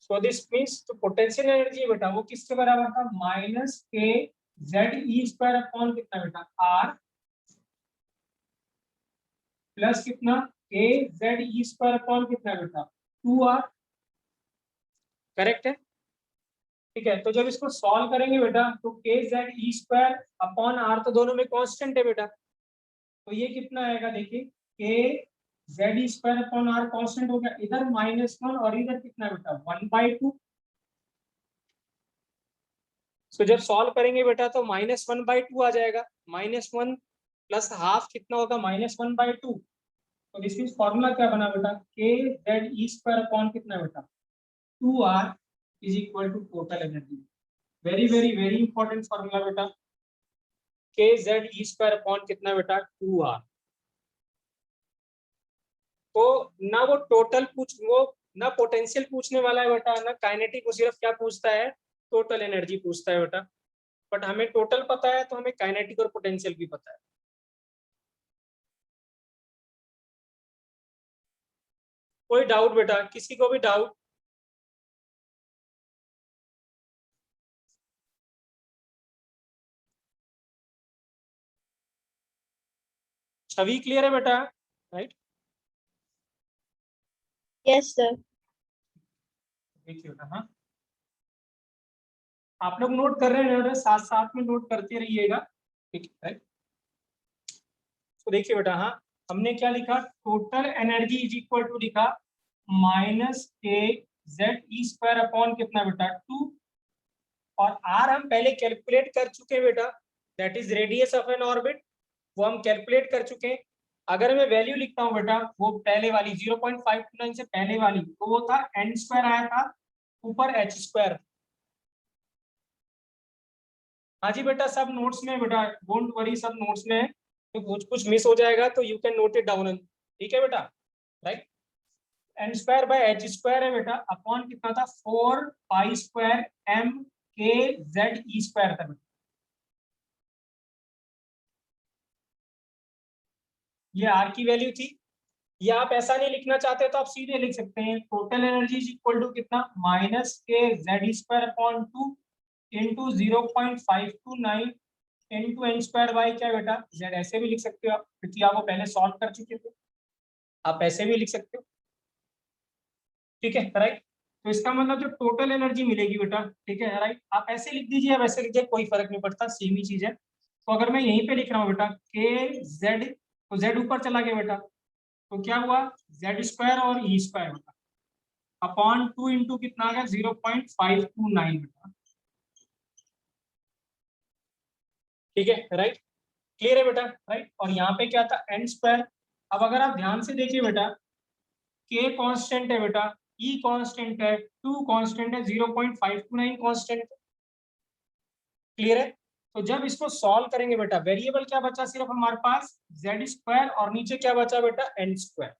So this means जो पोटेंशियल एनर्जी है बेटा, वो किसके बराबर था, minus K Z E square upon कितना बेटा, आर, प्लस कितना, के जेड ई स्क्वायर अपॉन कितना बेटा, 2r। करेक्ट है? ठीक है, तो जब इसको सॉल्व करेंगे बेटा, तो K Z E square upon R तो दोनों में कांस्टेंट है बेटा, तो ये कितना आएगा देखिए, K Z E square upon R constant हो गया, इधर -1 और इधर कितना बेटा, 1/2। सो जब सॉल्व करेंगे बेटा तो -1/2 आ जाएगा, -1 प्लस हाफ कितना होगा, -1/2। तो दिस मींस फॉर्मूला क्या बना बेटा, K Z E square upon कितना बेटा, 2r is equal to total energy. Very very very important formula बेटा, K Z E square upon कितना बेटा, 2r। तो ना वो टोटल वो ना पोटेंशियल पूछने वाला है बेटा, ना काइनेटिक, वो सिर्फ क्या पूछता है, टोटल एनर्जी पूछता है बेटा। बट हमें टोटल पता है, तो हमें काइनेटिक और पोटेंशियल भी पता है। कोई डाउट बेटा, किसी को भी डाउट? छवि क्लियर है बेटा? Right, yes sir. देखिए बेटा, हाँ आप लोग नोट कर रहे हैं ना, साथ साथ में नोट करते रहिएगा। ठीक है, तो देखिए बेटा, हाँ हमने क्या लिखा, total energy is equal to लिखा minus K Z E square upon कितना बेटा, 2, और आर हम पहले कैलकुलेट कर चुके हैं बेटा, that is radius of N orbit, वो हम कैलकुलेट कर चुके हैं। अगर मैं वैल्यू लिखता हूँ बेटा, वो पहले वाली 0.529 से पहले वाली, तो वो था n स्क्वायर आया था, ऊपर h स्क्वायर। हाँ जी बेटा, सब नोट्स में बेटा, डोंट वरी, सब नोट्स में है, तो कुछ मिस हो जाएगा तो you can note it down. ठीक है बेटा, right. n square bye h square है बेटा, अपॉन कितना था, 4 पाई स्क्वायर m के जेड ई स्क्वायर था बेटा। ये r की वैल्यू थी। ये आप ऐसा नहीं लिखना चाहते तो आप सीधे लिख सकते हैं, total energy is equal to कितना, minus K Z square upon 2 into 0.529 into N square by क्या बेटा, जेड। ऐसे भी लिख सकते हो आप, क्योंकि आप वो पहले सॉल्व कर चुके थे, आप ऐसे भी लिख सकते हो। ठीक है, राइट। तो इसका मतलब जो टोटल एनर्जी मिलेगी बेटा, ठीक है राइट, आप ऐसे लिख दीजिए, आप ऐसे लिखिए, कोई फर्क नहीं पड़ता, सेम ही चीज है। तो अगर मैं यहीं पे लिख रहा हूँ बेटा, के जेड, तो जेड ऊपर चला गया बेटा, तो क्या हुआ, जेड स्क्वायर और ई स्क्वायर बेटा, अपॉन 2 इंटू कितना आ गया, 0.529 बेटा। ठीक है, राइट, क्लियर है बेटा, राइट। और यहाँ पे क्या था, एन स्क्वायर। अब अगर आप ध्यान से देखिए बेटा, के कांस्टेंट है बेटा, ई कांस्टेंट है, 2 कांस्टेंट है, 0.529 कांस्टेंट है। क्लियर है? तो जब इसको सॉल्व करेंगे बेटा, वेरिएबल क्या बचा सिर्फ हमारे पास, जेड स्क्वायर, और नीचे क्या बचा बेटा, एन स्क्वायर।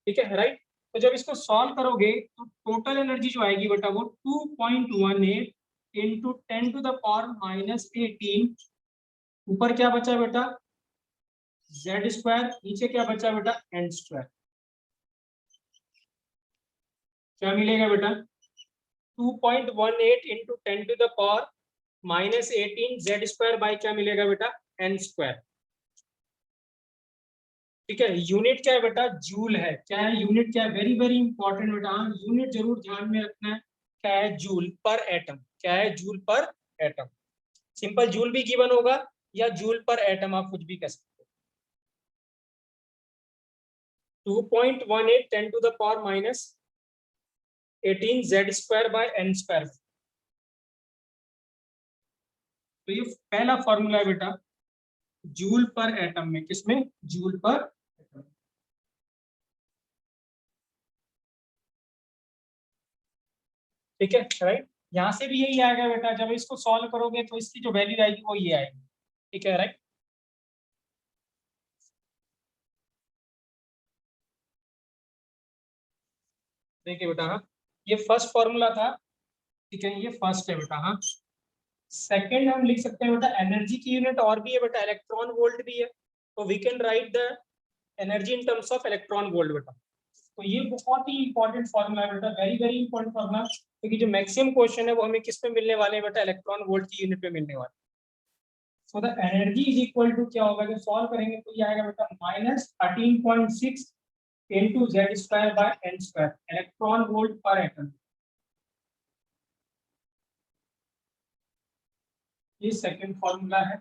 ठीक है, राइट। तो जब इसको सॉल्व करोगे तो टोटल एनर्जी जो आएगी बेटा वो 2.18 इंटू 10⁻⁻18। ऊपर क्या बचा बेटा z स्क्वायर, नीचे क्या बचा बेटा n स्क्वायर। क्या मिलेगा बेटा 2.18 इंटू 10⁻⁻18 z स्क्वायर बाई क्या मिलेगा बेटा n स्क्वायर। ठीक है, यूनिट क्या है बेटा जूल है। क्या है यूनिट, क्या है वेरी वेरी इंपॉर्टेंट बेटा, यूनिट जरूर ध्यान में रखना है। क्या है जूल पर एटम, क्या है जूल पर एटम। सिंपल जूल भी गिवन होगा या जूल पर एटम आप कुछ भी कह सकते हो। 2.18 10⁻⁻18 z square by n square. तो ये पहला फॉर्मूला है बेटा जूल पर एटम में, किसमें जूल पर एटम। ठीक है राइट, यहां से भी यही आएगा बेटा, जब इसको सॉल्व करोगे तो इसकी जो वैल्यू आएगी वो ये आएगी। ठीक है राइट, देखिए बेटा हाँ ये फर्स्ट फॉर्मूला था। ठीक है ये फर्स्ट है बेटा। हाँ सेकंड हम लिख सकते हैं बेटा एनर्जी की यूनिट और भी है बेटा, इलेक्ट्रॉन वोल्ट भी है। तो we can write the energy in terms of electron volt बेटा। तो ये बहुत ही इंपॉर्टेंट फॉर्मूला है बेटा, वेरी वेरी इंपॉर्टेंट फॉर्मूला, क्योंकि जो मैक्सिमम क्वेश्चन है वो हमें किस पे मिलने वाले हैं बेटा इलेक्ट्रॉन वोल्ट की यूनिट पे मिलने वाले। So the energy is equal to क्या होगा, जब सॉल्व करेंगे तो ये आएगा बेटा -13.6 into z square by n square electron volt पर एटम। ये सेकंड फॉर्मूला है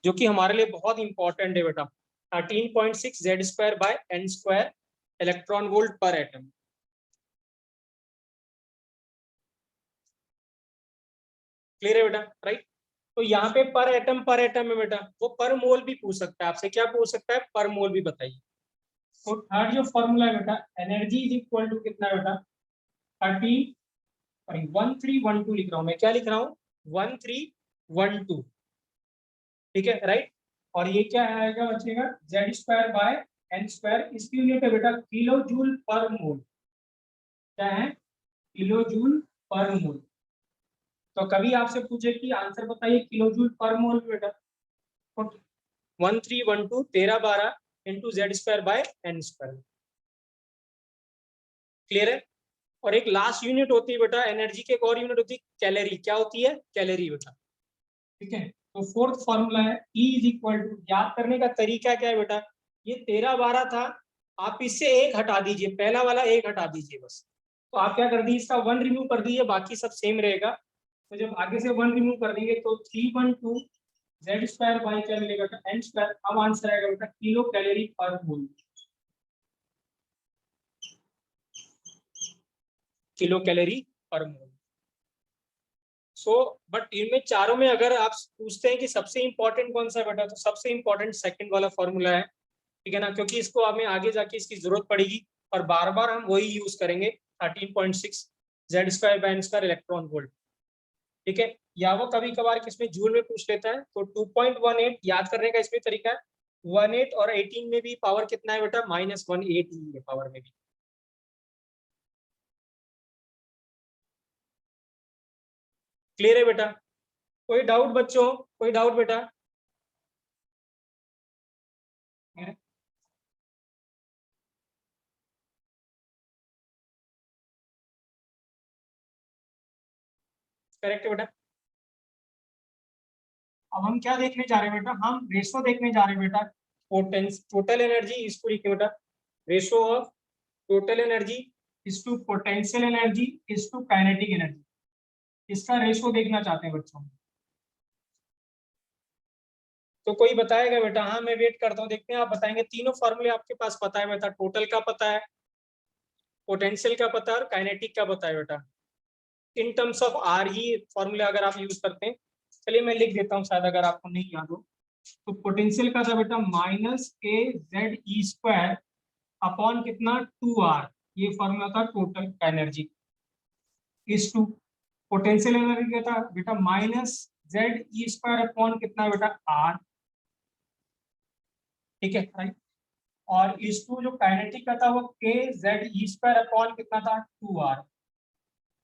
जो कि हमारे लिए बहुत इंपॉर्टेंट है बेटा, 13.6 z square by n square electron volt पर एटम। क्लियर है बेटा राइट। तो यहाँ पे पर एटम है बेटा, वो पर मोल भी पूछ सकता है आपसे। क्या पूछ सकता है, पर मोल भी बताइए। तो थर्ड जो फॉर्मूला है बेटा एनर्जी इज इक्वल टू कितना है बेटा 1312 लिख रहा हूं मैं। क्या लिख रहा हूँ 1312। ठीक है राइट, और ये क्या आएगा बचेगा z square by n square. इसकी यूनिट है बेटा किलो जूल पर मोल। क्या है किलो जूल पर मोल। तो कभी आपसे पूछे कि आंसर बताइए किलो जूल पर मोल बेटा, तो 1312 1312 into z square by n square. Clear है। और एक लास्ट यूनिट होती है बेटा एनर्जी की, एक और यूनिट होती है कैलोरी। क्या होती है कैलोरी बेटा। ठीक है, तो फोर्थ फॉर्मूला है E इज इक्वल टू, याद करने का तरीका क्या है बेटा, ये 1312 था, आप इससे एक हटा दीजिए, पहला वाला एक हटा दीजिए बस। तो आप क्या कर दीजिए इसका 1 रिमूव कर दीजिए, बाकी सब सेम रहेगा। तो जब आगे से 1 रिमूव कर देंगे तो 312 z स्क्वायर बाई क्या मिलेगा n स्क्वायर। अब आंसर आएगा बेटा किलो कैलोरी पर मोल। किलो कैलोरी पर मोल। सो बट इनमें चारों में अगर आप पूछते हैं कि सबसे इंपॉर्टेंट कौन सा है बेटा, तो सबसे इंपॉर्टेंट सेकंड वाला फॉर्मूला है। ठीक है ना, क्योंकि इसको हमें आगे जाके इसकी जरूरत पड़ेगी और बार बार हम वही यूज करेंगे 13.6 z square by n square electron volt. ठीक है, या वो कभी कभार किसमें जूल में पूछ लेता है। तो 2.18 याद करने का इसमें तरीका है 18 और 18 में भी पावर कितना है बेटा -18 ही है पावर में भी। क्लियर है बेटा, कोई डाउट बच्चों, कोई डाउट बेटा। करेक्ट है बेटा। अब हम क्या देखने जा रहे हैं बेटा, हम रेशो देखने जा रहे हैं बेटा टोटल एनर्जी इसको लिखे बेटा, ratio of total energy is to potential energy is to kinetic energy. इसका रेशो देखना चाहते हैं बच्चों। तो कोई बताएगा बेटा, हाँ मैं वेट करता हूँ, देखते हैं आप बताएंगे। तीनों फॉर्मूले आपके पास पता है बेटा, टोटल का पता है, पोटेंशियल का पता है और काइनेटिक का पता है बेटा। इन टर्म्स ऑफ आर ही फॉर्मूले अगर आप यूज करते हैं, चलिए मैं लिख देता हूँ शायद अगर आपको नहीं याद हो। तो पोटेंशियल का था बेटा -kz स्क्वायर अपॉन कितना 2r, ये फॉर्मूला था total energy is to potential energy क्या था बेटा -ze स्क्वायर अपॉन कितना बेटा r। ठीक है राइट, और इस टू जो काइनेटिक का था वो के जेड ई स्क्वायर अपॉन कितना था 2r।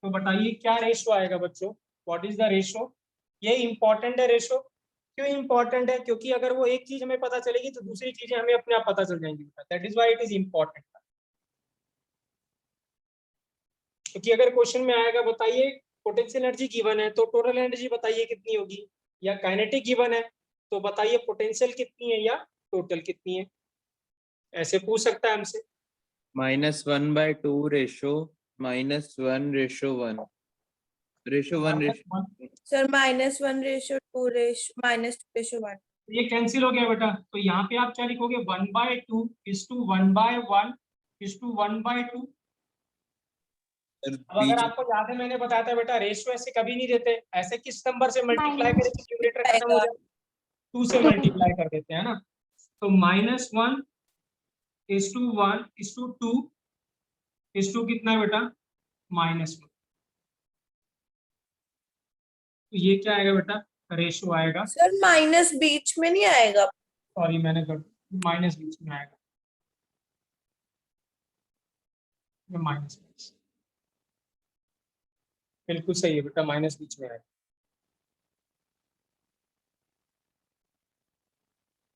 तो बताइए क्या रेशो आएगा बच्चों, व्हाट इज द रेशो। ये इंपॉर्टेंट है रेशो। क्यों इंपॉर्टेंट है, क्योंकि अगर वो एक चीज हमें पता चलेगी तो दूसरी चीजें हमें अपने आप पता चल जाएंगी, that is why it is important. क्योंकि अगर क्वेश्चन में आएगा बताइए पोटेंशियल एनर्जी गिवन है तो टोटल एनर्जी बताइए कितनी होगी, या काइनेटिक गिवन है तो बताइए पोटेंशियल कितनी है या टोटल कितनी है, ऐसे पूछ सकता है हमसे। -1/2 रेशो -1/1 रेशो 1 सर -1/2 -2/1। ये कैंसिल हो गया बेटा, तो यहाँ पे आप क्या लिखोगे 1/2 इज टू 1/1 इज टू 1/2। अब अगर आपको याद है मैंने बताया था बेटा रेशियो ऐसे कभी नहीं देते, ऐसे किस नंबर से मल्टीप्लाई करें कि न्यूमरेटर खत्म हो जाए, 2 से मल्टीप्लाई कर देते हैं ना। तो -1 is to 1 is to 2 is to कितना है बेटा -1। तो ये क्या आएगा बेटा, रेशियो आएगा। सर माइनस बीच में नहीं आएगा। सॉरी मैंने माइनस बीच में आएगा, माइनस बिल्कुल सही है बेटा, माइनस बीच में आएगा।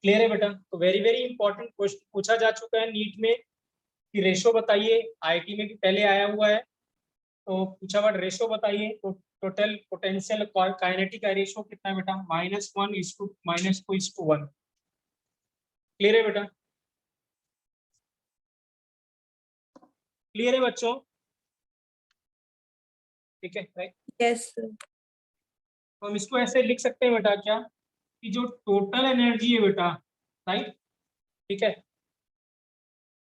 क्लियर है बेटा। तो वेरी वेरी इंपॉर्टेंट क्वेश्चन पूछा जा चुका है नीट में कि रेशो बताइए, आईआईटी में भी पहले आया हुआ है। तो पूछा हुआ रेशो बताइए, तो टोटल पोटेंशियल काइनेटिक का रेशो कितना है बेटा -1 is to -2 is to 1। Clear है बेटा, क्लियर है बच्चों, ठीक है राइट। Yes sir. तो हम इसको ऐसे लिख सकते हैं बेटा क्या, कि जो टोटल एनर्जी है बेटा, राइट, ठीक है,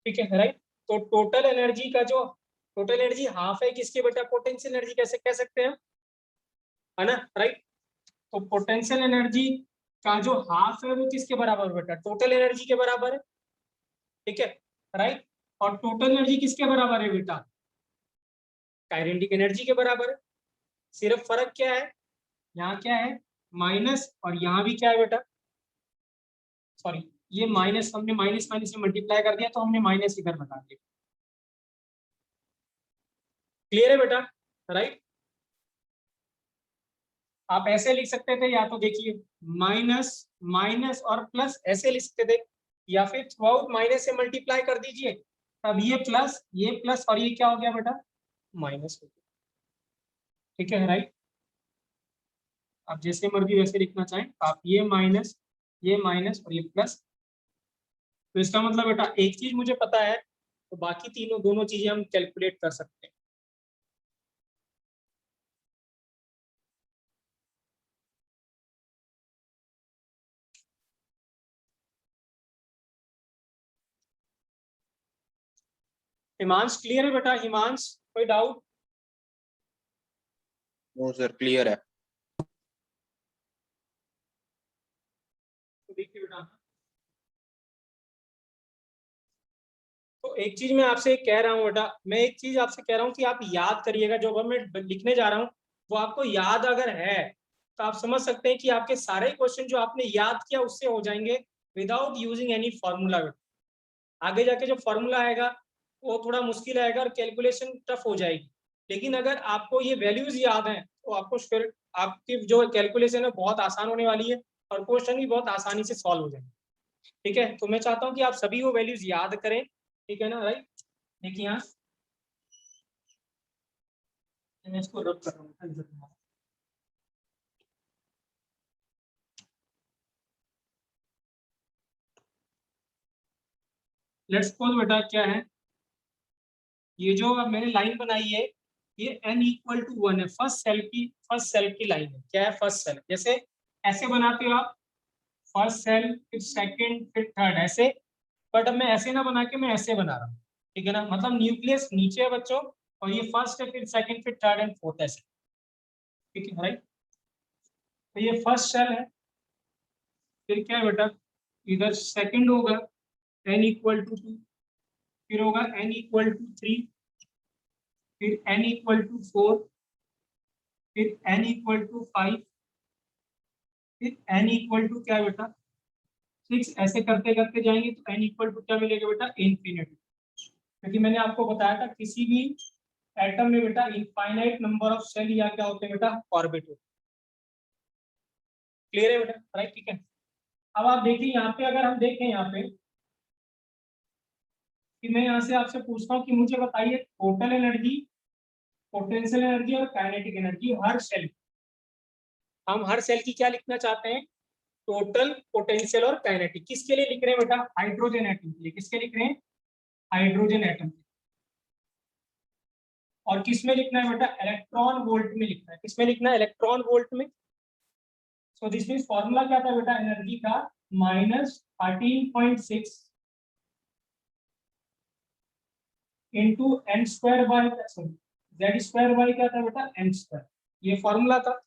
ठीक है राइट। तो टोटल एनर्जी का जो टोटल एनर्जी हाफ है किसके बेटा, पोटेंशियल एनर्जी कैसे कह सकते हैं, है ना, राइट। तो पोटेंशियल एनर्जी का जो हाफ है वो किसके बराबर बेटा, टोटल एनर्जी के बराबर है, ठीक है राइट। और टोटल एनर्जी किसके बराबर है बेटा, काइनेटिक एनर्जी के बराबर है। सिर्फ फर्क क्या है, यहाँ क्या है माइनस और यहाँ भी क्या है बेटा, सॉरी ये माइनस, हमने माइनस माइनस से मल्टीप्लाई कर दिया तो हमने माइनस इधर बता दिया। क्लियर है बेटा, राइट। आप ऐसे लिख सकते थे, या तो देखिए माइनस माइनस और प्लस ऐसे लिख सकते थे, या फिर थ्रू आउट माइनस से मल्टीप्लाई कर दीजिए, तब ये प्लस और ये क्या हो गया बेटा माइनस हो गया, ठीक है राइट। आप जैसे मर्जी वैसे लिखना चाहें, आप ये माइनस और ये प्लस। तो इसका मतलब बेटा एक चीज मुझे पता है तो बाकी तीनों दोनों चीजें हम कैलकुलेट कर सकते हैं। हिमांश क्लियर है बेटा, हिमांश कोई डाउट। नो सर क्लियर है। तो देखिए बेटा, तो एक चीज मैं आपसे कह रहा हूँ बेटा, मैं एक चीज आपसे कह रहा हूँ कि आप याद करिएगा, जो अब मैं लिखने जा रहा हूँ वो आपको याद अगर है तो आप समझ सकते हैं कि आपके सारे क्वेश्चन जो आपने याद किया उससे हो जाएंगे विदाउट यूजिंग एनी फॉर्मूला। आगे जाके जो फॉर्मूला आएगा वो थोड़ा मुश्किल आएगा और कैलकुलेशन टफ हो जाएगी, लेकिन अगर आपको ये वैल्यूज याद हैं तो आपको फिर आपकी जो कैलकुलेशन है बहुत आसान होने वाली है और क्वेश्चन भी बहुत आसानी से सॉल्व हो जाएंगे, ठीक है। तो मैं चाहता हूँ कि आप सभी वो वैल्यूज याद करें, ठीक है ना, राइट। देखिए यहाँ मैं इसको रब कर रहा हूँ। लेट्स सपोज बेटा क्या है, ये जो अब मैंने लाइन बनाई है ये n इक्वल टू 1 है, फर्स्ट सेल की लाइन है, क्या है फर्स्ट सेल। जैसे ऐसे बनाते हो आप, फर्स्ट सेल फिर सेकंड फिर थर्ड ऐसे, बट अब मैं ऐसे ना बना के मैं ऐसे बना रहा हूँ, ठीक है ना, मतलब न्यूक्लियस नीचे है बच्चों और ये फर्स्ट है फिर सेकंड फिर थर्ड एंड फोर्थ ऐसे, ठीक है राइट। तो ये फर्स्ट सेल है, फिर क्या है बेटा इधर सेकंड होगा n इक्वल टू 2, फिर होगा n इक्वल टू 3, फिर n इक्वल टू 4, फिर n इक्वल टू 5, फिर n इक्वल टू क्या है बेटा 6 ऐसे करते करते जाएंगे तो n इक्वल टू क्या मिलेगा बेटा, इन्फिनिटी। क्योंकि मैंने आपको बताया था किसी भी एटम में बेटा इनफाइनाइट नंबर ऑफ सेल या क्या होते हैं बेटा, ऑर्बिट होते। क्लियर है बेटा, राइट, ठीक है। अब आप देखिए यहाँ पे, अगर हम देखें यहाँ पे कि मैं यहाँ से आपसे पूछता हूँ कि मुझे बताइए टोटल एनर्जी, पोटेंशियल एनर्जी और काइनेटिक एनर्जी हर सेल, हम हर सेल की क्या लिखना चाहते हैं, टोटल, पोटेंशियल और काइनेटिक। किसके लिए लिख रहे हैं बेटा, हाइड्रोजन एटम के लिए। किसके लिख रहे हैं, हाइड्रोजन एटम। और किस में लिखना है बेटा, इलेक्ट्रॉन वोल्ट में लिखना है। किसमें लिखना है, इलेक्ट्रॉन वोल्ट में। सो दिस मींस फॉर्मूला क्या था बेटा एनर्जी का, -13.6 into N square by, sorry Z square by क्या था बेटा, एन स्क्वायर। ये फॉर्मूला था,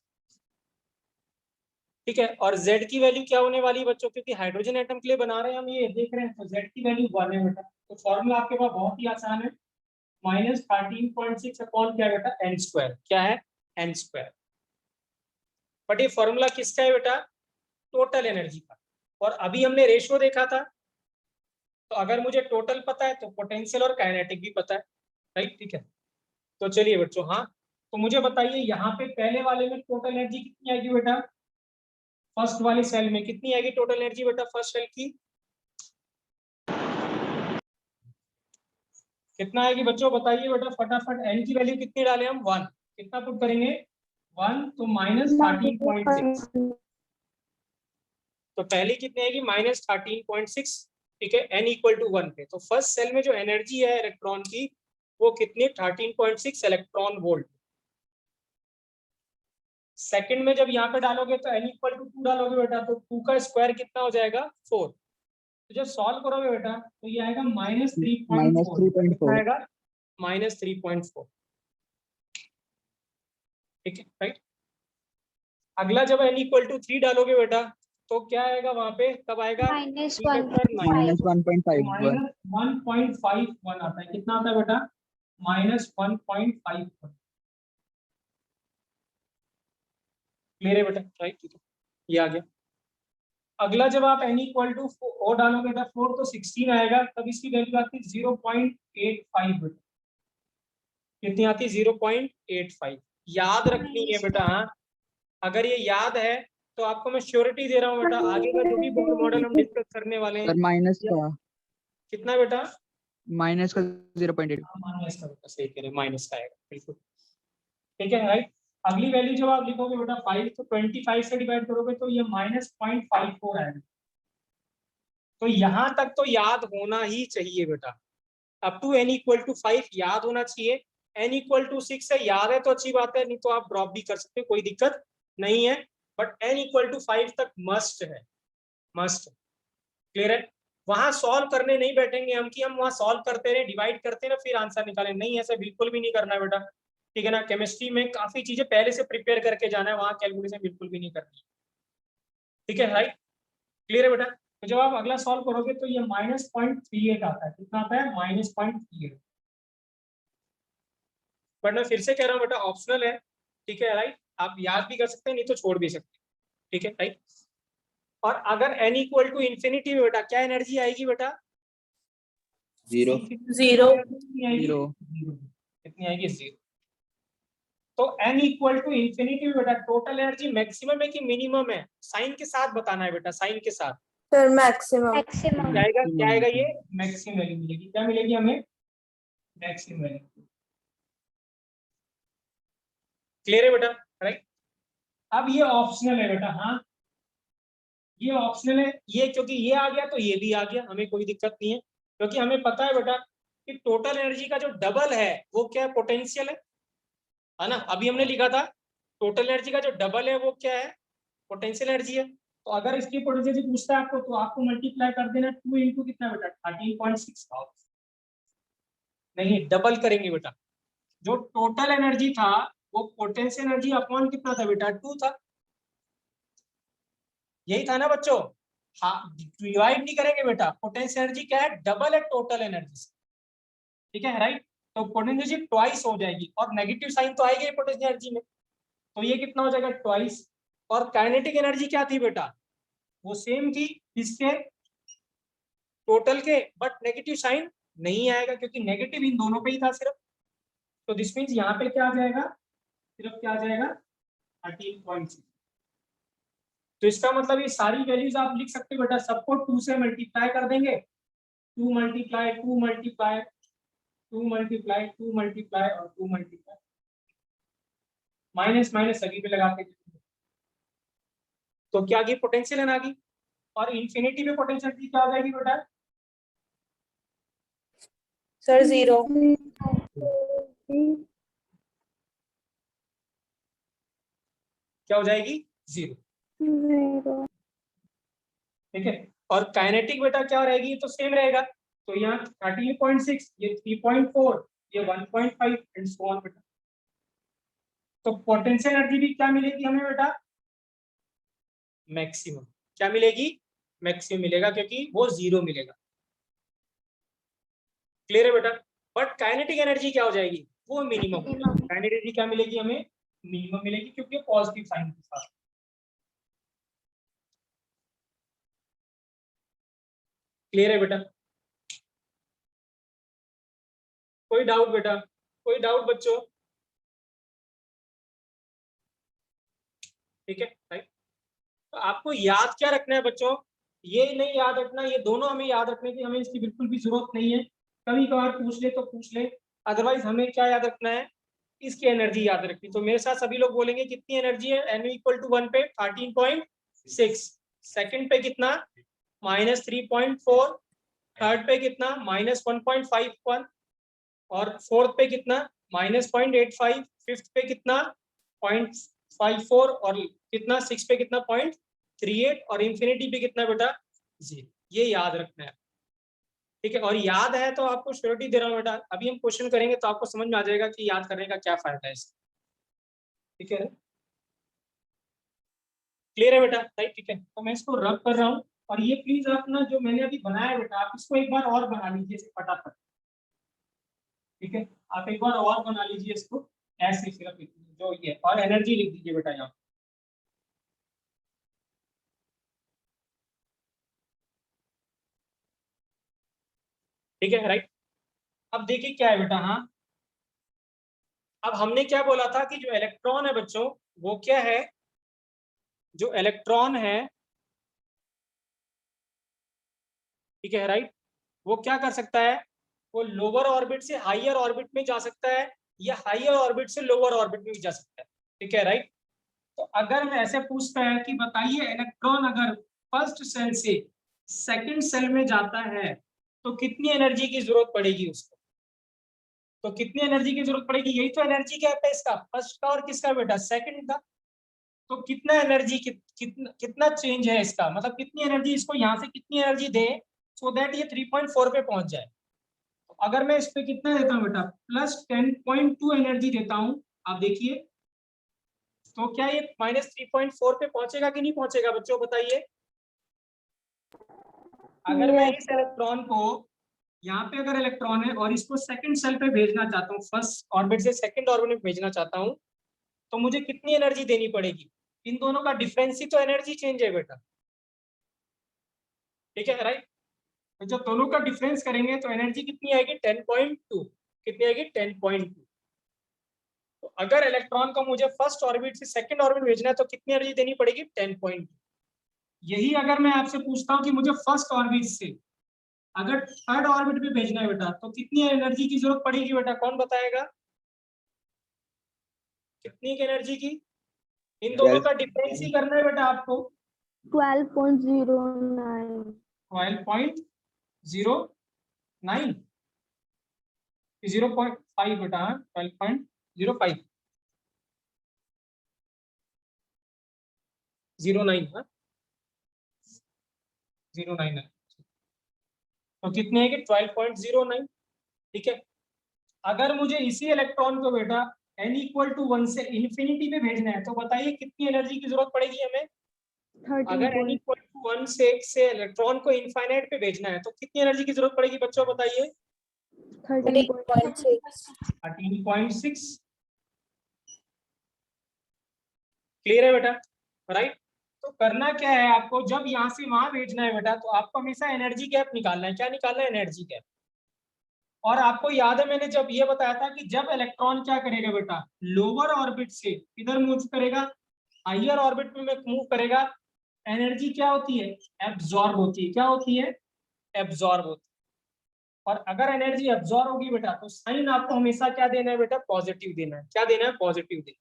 ठीक है। और z की वैल्यू क्या होने वाली है बच्चों, क्योंकि हाइड्रोजन एटम के लिए बना रहे हैं हम, ये देख रहे हैं, तो z की वैल्यू 1 है बेटा। तो फॉर्मूला आपके पास बहुत ही आसान है, -13.6 अपॉन क्या बेटा, एन स्क्वायर। क्या है, एन स्क्वायर। बट ये फॉर्मूला किसका है बेटा, टोटल एनर्जी का। और अभी हमने रेशियो देखा था, तो अगर मुझे टोटल पता है तो पोटेंशियल और काइनेटिक भी पता है, राइट, ठीक है। तो चलिए बच्चों, हाँ, तो मुझे बताइए यहाँ पे पहले वाले में टोटल एनर्जी कितनी आएगी बेटा, फर्स्ट वाली सेल में कितनी आएगी टोटल एनर्जी बेटा, फर्स्ट सेल की कितना आएगी बच्चों, बताइए बेटा फटाफट। एन की वैल्यू कितनी डाले हम, 1। कितना पुट करेंगे, 1, तो -13.6। तो पहली कितनी आएगी, -13.6, ठीक है, n इक्वल टू 1 पे। तो फर्स्ट सेल में जो एनर्जी है इलेक्ट्रॉन की वो कितनी, 13.6 इलेक्ट्रॉन वोल्ट। सेकंड में जब यहाँ पे डालोगे तो n इक्वल टू 2 डालोगे बेटा, तो 2 का स्क्वायर कितना हो जाएगा, 4। तो जब सॉल्व करोगे बेटा तो ये आएगा -3.4। कितना आएगा, -3.4, ठीक है, राइट। अगला जब n इक्वल टू 3 डालोगे बेटा तो क्या आएगा वहां पे, कब आएगा, -1.5 -1.51 आता है। कितना आता है बेटा, -1.51। क्लियर है बेटा, राइट, ठीक है, ये आ गया। अगला जब आप n इक्वल टू 4 डालोगे बेटा, 4 तो 16 आएगा, तब इसकी वैल्यू आती है 0.85 बेटा। कितनी आती है, 0.85। याद रखनी है बेटा, हाँ, अगर ये याद है तो आपको मैं श्योरिटी दे रहा हूँ बेटा, आगे का जो भी बोर मॉडल हम डिस्कस करने वाले हैं। सर माइनस का, कितना बेटा, माइनस का 0.8। माइनस का बेटा, सही कह रहे हैं, माइनस का आएगा, बिल्कुल, ठीक है, राइट। अगली वैल्यू जब आप लिखोगे बेटा 5, तो 25 से डिवाइड करोगे तो ये -0.54 आएगा। तो यहाँ तक तो याद होना ही चाहिए बेटा, up to n equal to 5 याद होना चाहिए। n इक्वल टू 6 है, याद है तो अच्छी बात है, नहीं तो आप ड्रॉप भी कर सकते हो, कोई दिक्कत नहीं है। बट n इक्वल टू 5 तक मस्ट है, मस्ट। क्लियर है, वहां सॉल्व करने नहीं बैठेंगे हम कि हम वहां सॉल्व करते रहे, डिवाइड करते रहे, फिर आंसर निकालें, नहीं, ऐसा बिल्कुल भी नहीं करना है बेटा, ठीक है ना। केमिस्ट्री में काफी चीजें पहले से प्रिपेयर करके जाना है, वहां कैलकुलेशन बिल्कुल भी नहीं करनी, ठीक है, राइट, क्लियर है बेटा। तो जब आप अगला सॉल्व करोगे तो ये -0.38 आता है। कितना आता है, -0.38। बट मैं फिर से कह रहा हूँ बेटा, ऑप्शनल है, ठीक है, राइट, आप याद भी कर सकते हैं, नहीं तो छोड़ भी सकते हैं, ठीक है, राइट। और अगर n इक्वल टू इन्फिनिटी में बेटा क्या एनर्जी आएगी बेटा, 0। कितनी आएगी, 0। तो n इक्वल टू इन्फिनिटी में बेटा टोटल एनर्जी मैक्सिमम है कि मिनिमम है, साइन के साथ बताना है बेटा, साइन के साथ। Sir maximum. maximum क्या आएगा, क्या आएगा, ये मैक्सिमम वैल्यू मिलेगी। क्या मिलेगी हमें, मैक्सिमम वैल्यू। क्लियर है बेटा, राइट। अब ये ऑप्शनल है बेटा, हाँ, ये ऑप्शनल है, ये क्योंकि ये आ गया तो ये भी आ गया, हमें कोई दिक्कत नहीं है, क्योंकि हमें पता है बेटा कि टोटल एनर्जी का जो डबल है वो क्या है, पोटेंशियल है ना। अभी हमने लिखा था टोटल एनर्जी का जो डबल है वो क्या है, पोटेंशियल एनर्जी है। तो अगर इसकी पोटेंशियल पूछता है आपको, तो आपको मल्टीप्लाई कर देना 2 इंटू कितना बेटा, 13.6। नहीं, डबल करेंगे बेटा, जो टोटल एनर्जी था वो पोटेंशियल एनर्जी अपॉन कितना था बेटा, 2 था, यही था ना बच्चों। हाँ, डिवाइड नहीं करेंगे बेटा, पोटेंशियल एनर्जी क्या है, डबल है टोटल एनर्जी से, ठीक है, राइट। तो पोटेंशियल एनर्जी ट्वाइस हो जाएगी, और नेगेटिव साइन तो आएगी पोटेंशियल एनर्जी में, तो ये कितना हो जाएगा, ट्वाइस। और काइनेटिक एनर्जी क्या थी बेटा, वो सेम थी, इसके टोटल के, बट नेगेटिव साइन नहीं आएगा क्योंकि नेगेटिव इन दोनों पे ही था सिर्फ। तो दिस मीन्स यहाँ पे क्या आ जाएगा, सिर्फ क्या आ जाएगा 13.6। तो इसका मतलब ये सारी वैल्यूज आप लिख सकते हो बेटा, सबको 2 से मल्टीप्लाई कर देंगे, 2 मल्टीप्लाई 2 मल्टीप्लाई 2 मल्टीप्लाई 2 मल्टीप्लाई और 2 मल्टीप्लाई, माइनस माइनस सभी पे लगा के। तो क्या की पोटेंशियल एन आ गई, और इंफिनिटी पे पोटेंशियल की क्या हो जाएगी बेटा, सर 0। क्या हो जाएगी 0। ठीक है, और काइनेटिक बेटा क्या रहेगी, तो सेम रहेगा। तो यहाँ 13.6, ये 3.4, ये 1.5 एंड सो ऑन बेटा। तो पोटेंशियल एनर्जी भी क्या मिलेगी हमें बेटा, मैक्सिमम। क्या मिलेगी, मैक्सिमम मिलेगा, क्योंकि वो 0 मिलेगा। क्लियर है बेटा। बट काइनेटिक एनर्जी क्या हो जाएगी, वो मिनिमम। काइनेटिक एनर्जी क्या मिलेगी हमें, मिनिमम मिलेगी, क्योंकि पॉजिटिव साइन के साथ। क्लियर है बेटा, कोई डाउट बेटा, कोई डाउट बच्चों? ठीक है राइट। तो आपको याद क्या रखना है बच्चों, ये नहीं याद रखना, ये दोनों हमें याद रखने की हमें इसकी बिल्कुल भी जरूरत नहीं है। कभी कभार पूछ ले तो पूछ ले, अदरवाइज हमें क्या याद रखना है, इसकी एनर्जी याद रखनी। तो मेरे साथ सभी लोग बोलेंगे कितनी एनर्जी है, n = 1 पे 13.6, सेकंड पे कितना -3.4, थर्ड पे कितना -1.51, और फोर्थ पे कितना -0.85, फिफ्थ पे कितना 0.54, और कितना 6 पे कितना 0.38, और इंफिनिटी पे कितना बेटा 0। ये याद रखना है। ठीक है, और याद है तो आपको श्योरिटी दे रहा हूँ बेटा, अभी हम क्वेश्चन करेंगे तो आपको समझ में आ जाएगा कि याद करने का क्या फायदा है इसका। ठीक है, क्लियर है बेटा राइट। ठीक है, तो मैं इसको रब कर रहा हूँ, और ये प्लीज अपना जो मैंने अभी बनाया बेटा, आप इसको एक बार और बना लीजिए इसे फटाफट। ठीक है, आप एक बार और बना लीजिए इसको, ऐसे सिर्फ जो ये, और एनर्जी लिख दीजिए बेटा यहाँ। ठीक है राइट। अब देखिए क्या है बेटा, हाँ अब हमने क्या बोला था कि जो इलेक्ट्रॉन है बच्चों, वो क्या है, जो इलेक्ट्रॉन है, ठीक है राइट, वो क्या कर सकता है, वो लोअर ऑर्बिट से हायर ऑर्बिट में जा सकता है, या हायर ऑर्बिट से लोअर ऑर्बिट में भी जा सकता है। ठीक है राइट। तो अगर मैं ऐसे पूछता है कि बताइए इलेक्ट्रॉन अगर फर्स्ट सेल से सेकंड सेल में जाता है तो कितनी एनर्जी की जरूरत पड़ेगी उसको, तो कितनी एनर्जी की जरूरत पड़ेगी, यही तो एनर्जी गैप है इसका, फर्स्ट का और किसका बेटा, सेकंड का। तो कितना एनर्जी कितना चेंज है इसका, मतलब कितनी एनर्जी इसको यहाँ से कितनी एनर्जी दे सो दैट ये 3.4 पे पहुंच जाए। तो अगर मैं इस पे कितना देता हूँ बेटा, +10.2 एनर्जी देता हूँ, आप देखिए तो क्या ये -3.4 पे पहुंचेगा कि नहीं पहुंचेगा बच्चों, बताइए। अगर मैं इस इलेक्ट्रॉन को, यहाँ पे अगर इलेक्ट्रॉन है और इसको सेकंड सेल पे भेजना चाहता हूँ, फर्स्ट ऑर्बिट से सेकंड ऑर्बिट में भेजना चाहता हूँ, तो मुझे कितनी एनर्जी देनी पड़ेगी, इन दोनों का डिफरेंस ही तो एनर्जी चेंज है बेटा। ठीक है राइट, तो जब दोनों का डिफरेंस करेंगे तो एनर्जी कितनी आएगी 10.2, कितनी आएगी 10.2। तो अगर इलेक्ट्रॉन को मुझे फर्स्ट ऑर्बिट से सेकंड ऑर्बिट भेजना है तो कितनी एनर्जी देनी पड़ेगी 10.2। यही अगर मैं आपसे पूछता हूँ कि मुझे फर्स्ट ऑर्बिट से अगर थर्ड ऑर्बिट पे भेजना है बेटा तो कितनी एनर्जी की जरूरत पड़ेगी बेटा, कौन बताएगा, कितनी एनर्जी की, इन दोनों का डिफरेंस ही करना है बेटा आपको। 12.09 12.09 0.5 बेटा, 12.05 09 है, 09 है। तो कितने है कि 12.09। ठीक है, अगर मुझे इसी इलेक्ट्रॉन को बेटा n = 1 से इंफिनिटी में भेजना है तो बताइए कितनी एनर्जी की जरूरत पड़ेगी हमें। अगर n = 1 से इलेक्ट्रॉन को इनफाइनाइट पे भेजना है तो कितनी एनर्जी की जरूरत पड़ेगी बच्चों, बताइए। 13.6। क्लियर है बेटा राइट। तो तो करना क्या है आपको, जब यहाँ से वहां भेजना है बेटा तो आपको हमेशा एनर्जी गैप निकालना है। क्या निकालना है? Energy gap. और आपको याद है मैंने जब ये बताया था कि जब इलेक्ट्रॉन क्या करेगा बेटा, लोअर ऑर्बिट से किधर मूव करेगा, हायर ऑर्बिट में मूव करेगा, एनर्जी क्या होती है? एब्जॉर्ब होती है। क्या होती है? एब्जॉर्ब होती है। और अगर एनर्जी एब्जॉर्ब होगी बेटा तो साइन आपको हमेशा क्या देना है बेटा? पॉजिटिव देना है। क्या देना है? पॉजिटिव देना है।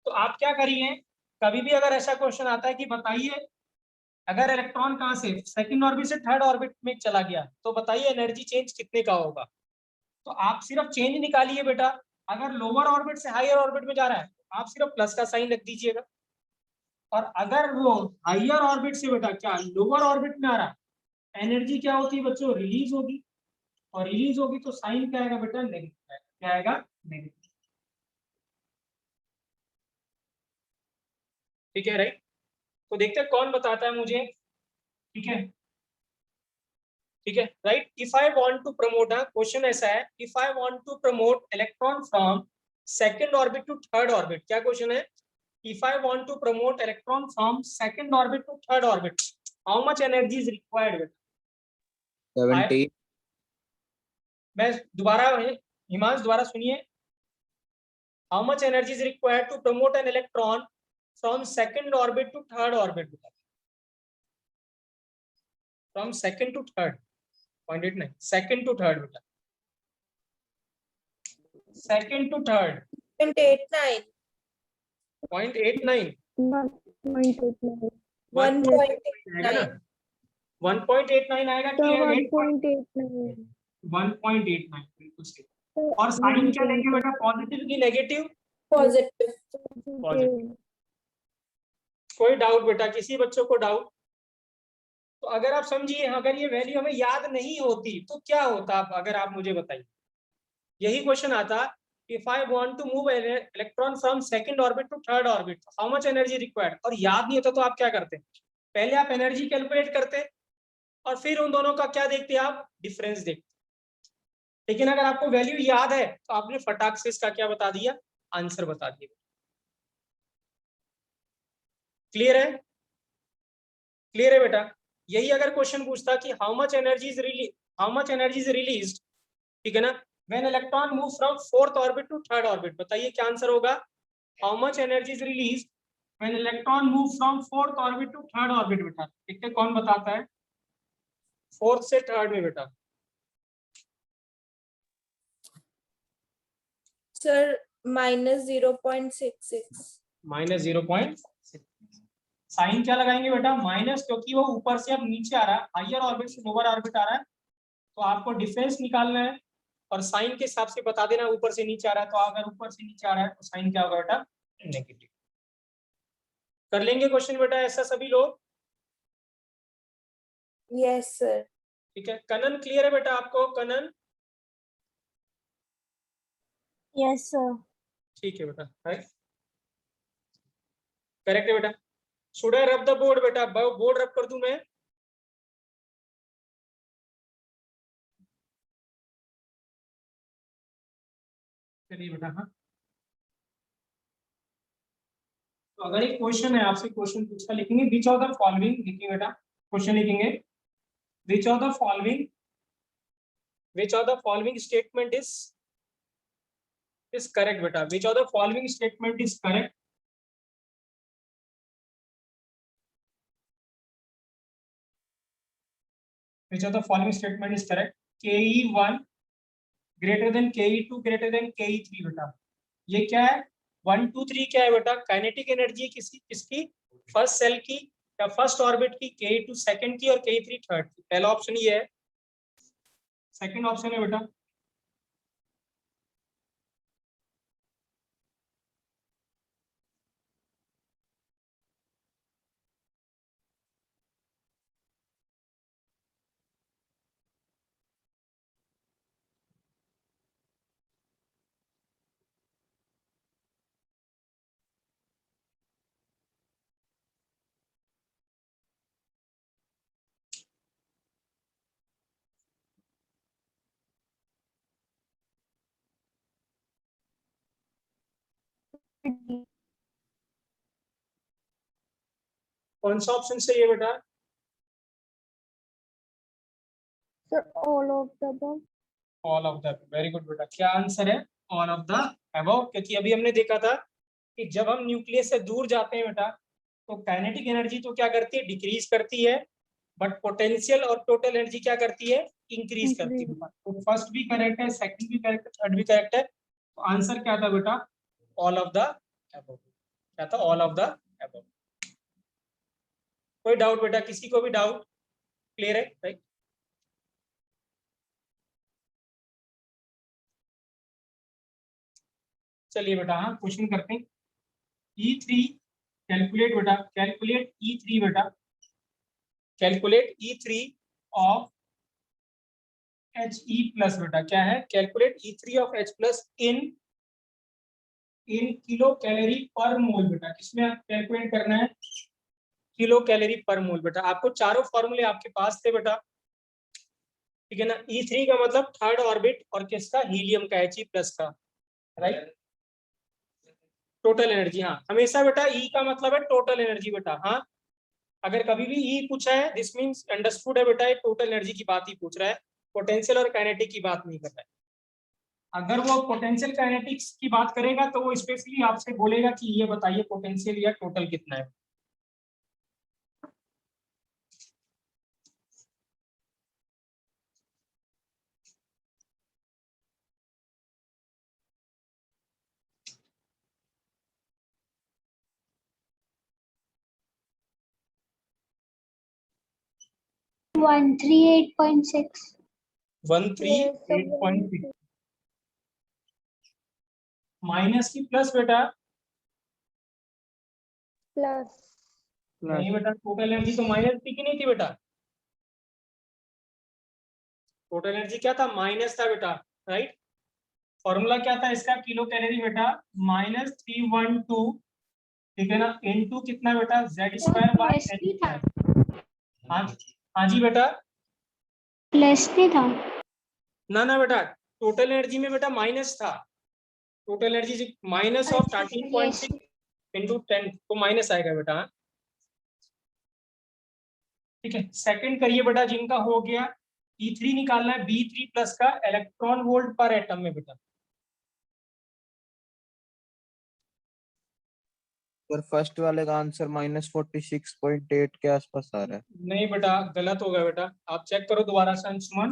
तो आप क्या करिए, कभी भी अगर ऐसा क्वेश्चन आता है कि बताइए अगर इलेक्ट्रॉन कहाँ से सेकंड ऑर्बिट से थर्ड ऑर्बिट में चला गया तो बताइए एनर्जी चेंज कितने का होगा। तो आप सिर्फ चेंज निकालिए बेटा। अगर लोअर ऑर्बिट से हायर ऑर्बिट में जा रहा है तो आप सिर्फ प्लस का साइन रख दीजिएगा। और अगर वो हायर ऑर्बिट से बेटा क्या लोअर ऑर्बिट में आ रहा है, एनर्जी क्या होती है बच्चों? रिलीज होगी। और रिलीज होगी तो साइन क्या आएगा बेटा? नेगेटिव। क्या आएगा? नेगेटिव। ठीक है, राइट। तो देखते हैं कौन बताता है मुझे। ठीक है, ठीक है, right. If I want to promote, question ऐसा है, if I want to promote electron from second orbit to third orbit, क्या क्वेश्चन है? If I want to promote electron from second orbit to third orbit, how much energy is required? 70. मैं दोबारा, हिमांश दोबारा सुनिए। How much energy is required to promote an electron from second orbit to third orbit? From second to third, 0.89, second to third बेटा, सेकंड टू थर्ड 0.89 0.89, 1.89 आएगा ना? 1.89 आएगा कि 1.89 1.89, बिल्कुल सही। और साइन क्या लेंगे बेटा? पॉजिटिव की नेगेटिव? पॉजिटिव। पॉजिटिव। कोई डाउट बेटा? किसी बच्चों को डाउट? तो अगर आप समझिए, अगर ये वैल्यू हमें याद नहीं होती तो क्या होता, अगर आप मुझे बताइए। यही क्वेश्चन आता, if I want to move electron from second orbit to third orbit, how much energy required? और याद नहीं होता तो आप क्या करते? पहले आप एनर्जी कैलकुलेट करते और फिर उन दोनों का क्या देखते? आप डिफरेंस देखते। लेकिन अगर आपको वैल्यू याद है तो आपने फटाक से इसका क्या बता दिया? आंसर बता दिया। क्लियर है? क्लियर है बेटा? यही अगर क्वेश्चन पूछता कि how much energy is released, ठीक है ना, when electron move from fourth orbit to third orbit, बताइए क्या आंसर होगा? How much energy is released when electron move from fourth orbit to third orbit? बेटा देखते हैं कौन बताता है फोर्थ से थर्ड में बेटा। सर -0.66। -0.6। साइन क्या लगाएंगे बेटा? माइनस, क्योंकि वो ऊपर से अब नीचे आ रहा है, हायर ऑर्बिट से लोअर ऑर्बिट आ रहा है, तो आपको डिफरेंस निकालना है। और साइन के हिसाब से बता देना ऊपर से नीचे आ रहा है, तो अगर ऊपर से नीचे आ रहा है तो साइन क्या होगा बेटा? नेगेटिव। कर लेंगे क्वेश्चन बेटा ऐसा सभी लोग? Yes sir. ठीक है, कनन क्लियर है बेटा आपको? Kanan Yes, sir. ठीक है बेटा, करेक्ट है बेटा। शुड आई रब द बोर्ड बेटा? बोर्ड रब कर दूं मैं? चलिए बेटा। हाँ, तो अगर एक क्वेश्चन है आपसे, क्वेश्चन पूछा, लिखेंगे विच ऑफ द फॉलोइंग, लिखिए बेटा क्वेश्चन लिखेंगे, which of the following, which of the following statement is correct बेटा, which of the following statement is correct? Which of the following statement is correct? Ke1 greater than Ke2 greater than Ke3 बेटा, ये क्या है? 1 2 3 क्या है बेटा? काइनेटिक एनर्जी किसकी किसकी? फर्स्ट सेल की या फर्स्ट ऑर्बिट की, Ke2 सेकंड की और Ke3 थर्ड की। पहला ऑप्शन ये है, सेकंड ऑप्शन है बेटा। कौन सा ऑप्शन सही है बेटा? Sir, all of the above. All of the, very good बेटा। क्या आंसर है? All of the above. क्योंकि अभी हमने देखा था कि जब हम न्यूक्लियस से दूर जाते हैं बेटा तो काइनेटिक एनर्जी तो क्या करती है? डिक्रीज करती है, बट पोटेंशियल और टोटल एनर्जी क्या करती है? इंक्रीज करती है बेटा। तो फर्स्ट भी करेक्ट है, सेकंड भी करेक्ट है, थर्ड भी करेक्ट है। तो आंसर क्या था बेटा? All of the above. क्या था? All of the above. कोई डाउट बेटा? किसी को भी डाउट? क्लियर है राइट? चलिए बेटा, हाँ क्वेश्चन करते हैं। E3 कैलकुलेट बेटा, कैलकुलेट E3 बेटा, calculate E3 of He plus बेटा। क्या है? Calculate E3 of H plus in kilo calorie पर मोल बेटा। किसमें आप कैलकुलेट करना है? किलो कैलोरी पर मोल बेटा। आपको चारों फॉर्मूले आपके पास थे बेटा, ठीक है ना? E3 का मतलब थर्ड ऑर्बिट और किसका? हीलियम का, He प्लस का, राइट? टोटल एनर्जी, हाँ हमेशा बेटा E का मतलब है टोटल एनर्जी बेटा। हाँ, अगर कभी भी E पूछा है दिस मींस अंडरस्टूड है बेटा, ये टोटल एनर्जी की बात ही पूछ रहा है, पोटेंशियल और काइनेटिक की बात नहीं कर रहा है। अगर वो पोटेंशियल काइनेटिक्स की बात करेगा तो वो स्पेशली आपसे बोलेगा कि ये बताइए पोटेंशियल या टोटल कितना है। One three 8.6. 138.6 माइनस की प्लस बेटा? Plus. नहीं बेटा, टोटल एनर्जी तो माइनस थी कि नहीं थी बेटा? टोटल एनर्जी क्या था? माइनस था बेटा, राइट? फॉर्मूला क्या था इसका? किलो कैलोरी बेटा, -312, ठीक है ना, इनटू कितना बेटा? Z स्क्वायर बाय Plus नहीं था. हाँ हाँ जी बेटा। Plus नहीं था. ना बेटा, टोटल एनर्जी में बेटा माइनस था। Total energy minus of 13.6 into 10 तो माइनस आएगा बेटा। हाँ? ठीक है, सेकंड करिए बेटा, जिनका हो गया। E3 निकालना है B3 प्लस का इलेक्ट्रॉन वोल्ट पर एटम में बेटा। पर फर्स्ट वाले का आंसर -46.8 के आसपास आ रहा है। नहीं बेटा, गलत हो गया बेटा, आप चेक करो दोबारा से अंशुमन।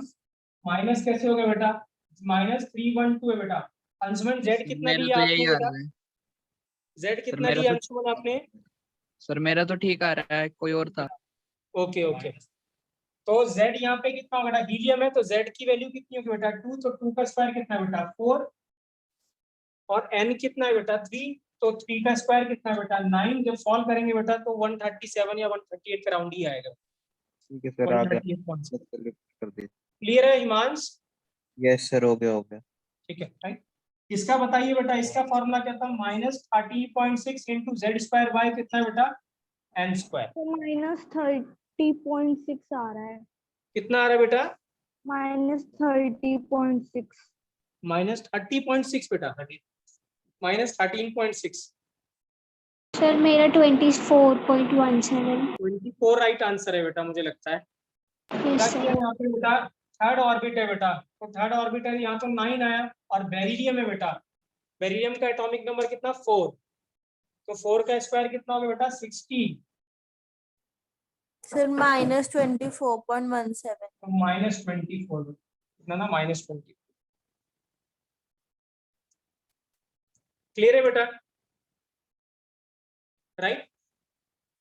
माइनस कैसे हो गया बेटा? -312 है बेटा। अंशुमन Z कितना मेरा लिया तो आपने यही आ बेटा? रहा है Z कितना मेरा लिया तो अंशुमन आपने? सर, मेरा तो ठीक आ रहा है, कोई और था। ओके ओके, तो Z यहाँ पे कितना होगा बेटा? हीलियम है तो Z की वैल्यू कितनी होगी बेटा? 2, तो 2 का स्क्वायर कितना है बेटा? 4, और N कितना है बेटा? 3, तो 3 का स्क्वायर कितना है बेटा? 9। जब सॉल्व करेंगे बेटा तो 137 या 138 का राउंड ही आएगा। ठीक है सर, आगे 138 कर दिया। क्लियर है हिमांश? यस सर, हो गया। ठीक है राइट। इसका बताइए बेटा, इसका फॉर्मूला क्या था? -30.6 इंटू Z स्क्वायर बाय कितना है बेटा? N square. तो -30.6 आ रहा है. कितना आ रहा है बेटा? -30.6. -30.6 बेटा, -13.6। सर मेरा 24.17. 24 राइट आंसर है बेटा, मुझे लगता है। क्या यस किया सर. यहाँ पे बेटा? थर्ड ऑर्बिट है बेटा, तो थर्ड ऑर्बिट है, यहाँ तो 9 आया, और बेरिलियम है बेटा। बेरिलियम का एटॉमिक नंबर कितना? 4, तो 4 का स्क्वायर कितना होगा बेटा? 60, सर -24.17। तो -24 कितना ना? -20। क्लियर है बेटा? राइट।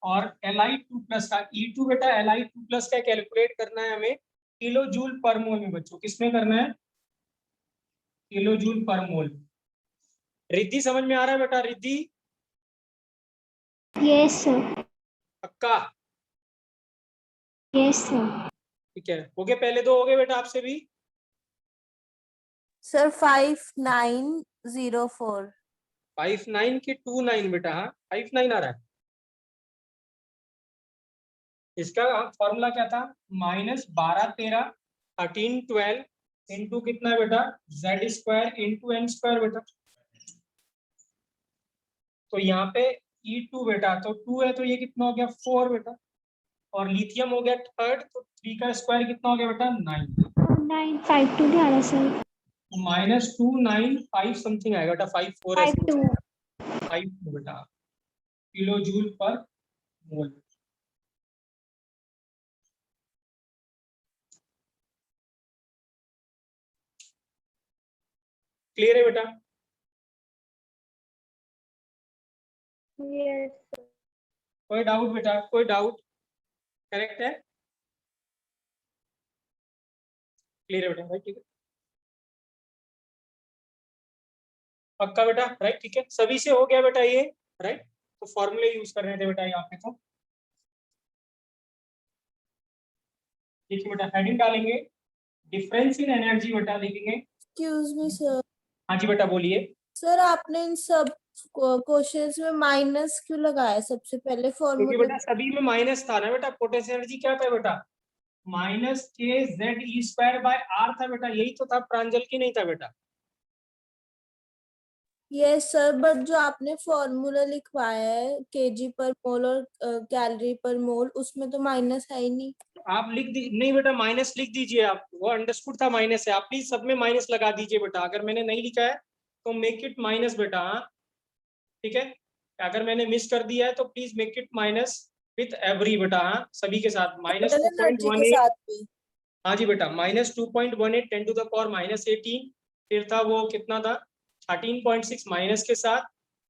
और Li2 प्लस का E2 बेटा, Li2 प्लस का कैलकुलेट करना है हमें किलो जूल पर मोल में बच्चों। किसमें करना है? किलो जूल पर मोल। रिद्धि समझ में आ रहा है बेटा? Riddhi yes sir. पक्का? Yes sir. ठीक है, हो गए पहले दो, हो गए बेटा आपसे भी? सर 5904। 59 के 29 बेटा। हाँ 59 आ रहा है। इसका फॉर्मूला क्या था? -12 13 13 12 इंटू कितना है बेटा? Z square into N square बेटा। तो यहाँ पे E2 बेटा, तो 2 है तो ये कितना हो गया 4 बेटा, और लिथियम हो गया थर्ड, तो 3 का स्क्वायर कितना हो गया बेटा 9, 952 नहीं आ रहा सर, -295 समथिंग आएगा बेटा, 54 ऐसे 52 5 बेटा किलो जूल पर मोल। क्लियर है बेटा? यस कोई डाउट बेटा, कोई डाउट? करेक्ट है, क्लियर है बेटा, राइट ठीक है, पक्का बेटा, राइट ठीक है, सभी से हो गया बेटा ये, राइट। तो फॉर्मूले यूज कर रहे थे बेटा यहाँ पे, तो देखिए बेटा हेडिंग डालेंगे डिफरेंस इन एनर्जी बेटा, लिखेंगे। एक्सक्यूज मी सर, हाँ जी बेटा बोलिए। सर आपने इन सब क्वेश्चंस में माइनस क्यों लगाया सबसे पहले क्योंकि फॉर्मूले? बेटा सभी में माइनस था ना बेटा, पोटेंशियल एनर्जी क्या था बेटा, -kZe²/r था बेटा, यही तो था, प्रांजल की नहीं था बेटा। यस सर, बट जो आपने फॉर्मूला लिखवाया है केजी पर मोल और कैलोरी पर मोल, उसमें तो माइनस है ही नहीं। आप लिख दी नहीं बेटा, माइनस लिख दीजिए आप, वो अंडरस्टूड था माइनस है, आप प्लीज सब में माइनस लगा दीजिए बेटा, अगर मैंने नहीं लिखा है तो मेक इट माइनस बेटा, हाँ ठीक है, अगर मैंने मिस कर दिया है तो please make it minus with every बेटा, हाँ सभी के साथ, एनर्जी के -2.18, साथ भी। हाँ जी बेटा, -2.18 10⁻⁻18, फिर था वो कितना था 13.6 माइनस के साथ,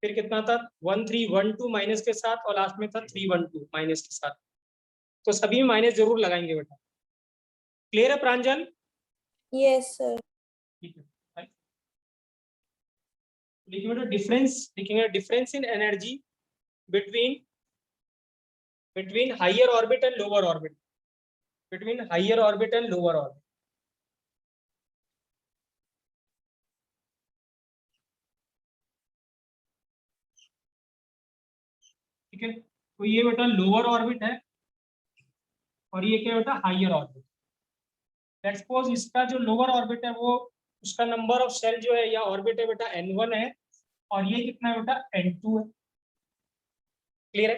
फिर कितना था 1312 माइनस के साथ, और लास्ट में था 312 माइनस के साथ, तो सभी में माइनस जरूर लगाएंगे बेटा। क्लियर है प्रांजल? Yes sir. ठीक है, लिखिए बेटा डिफरेंस, लिखेंगे difference in energy between higher orbit and lower orbit, between higher orbit and lower orbit. ठीक है, तो ये बेटा लोअर ऑर्बिट है और ये क्या बेटा हायर ऑर्बिट। लेट्स सपोज इसका जो लोअर ऑर्बिट है वो, उसका नंबर ऑफ सेल जो है या ऑर्बिट है बेटा n1 है, और ये कितना है बेटा n2 है। क्लियर है?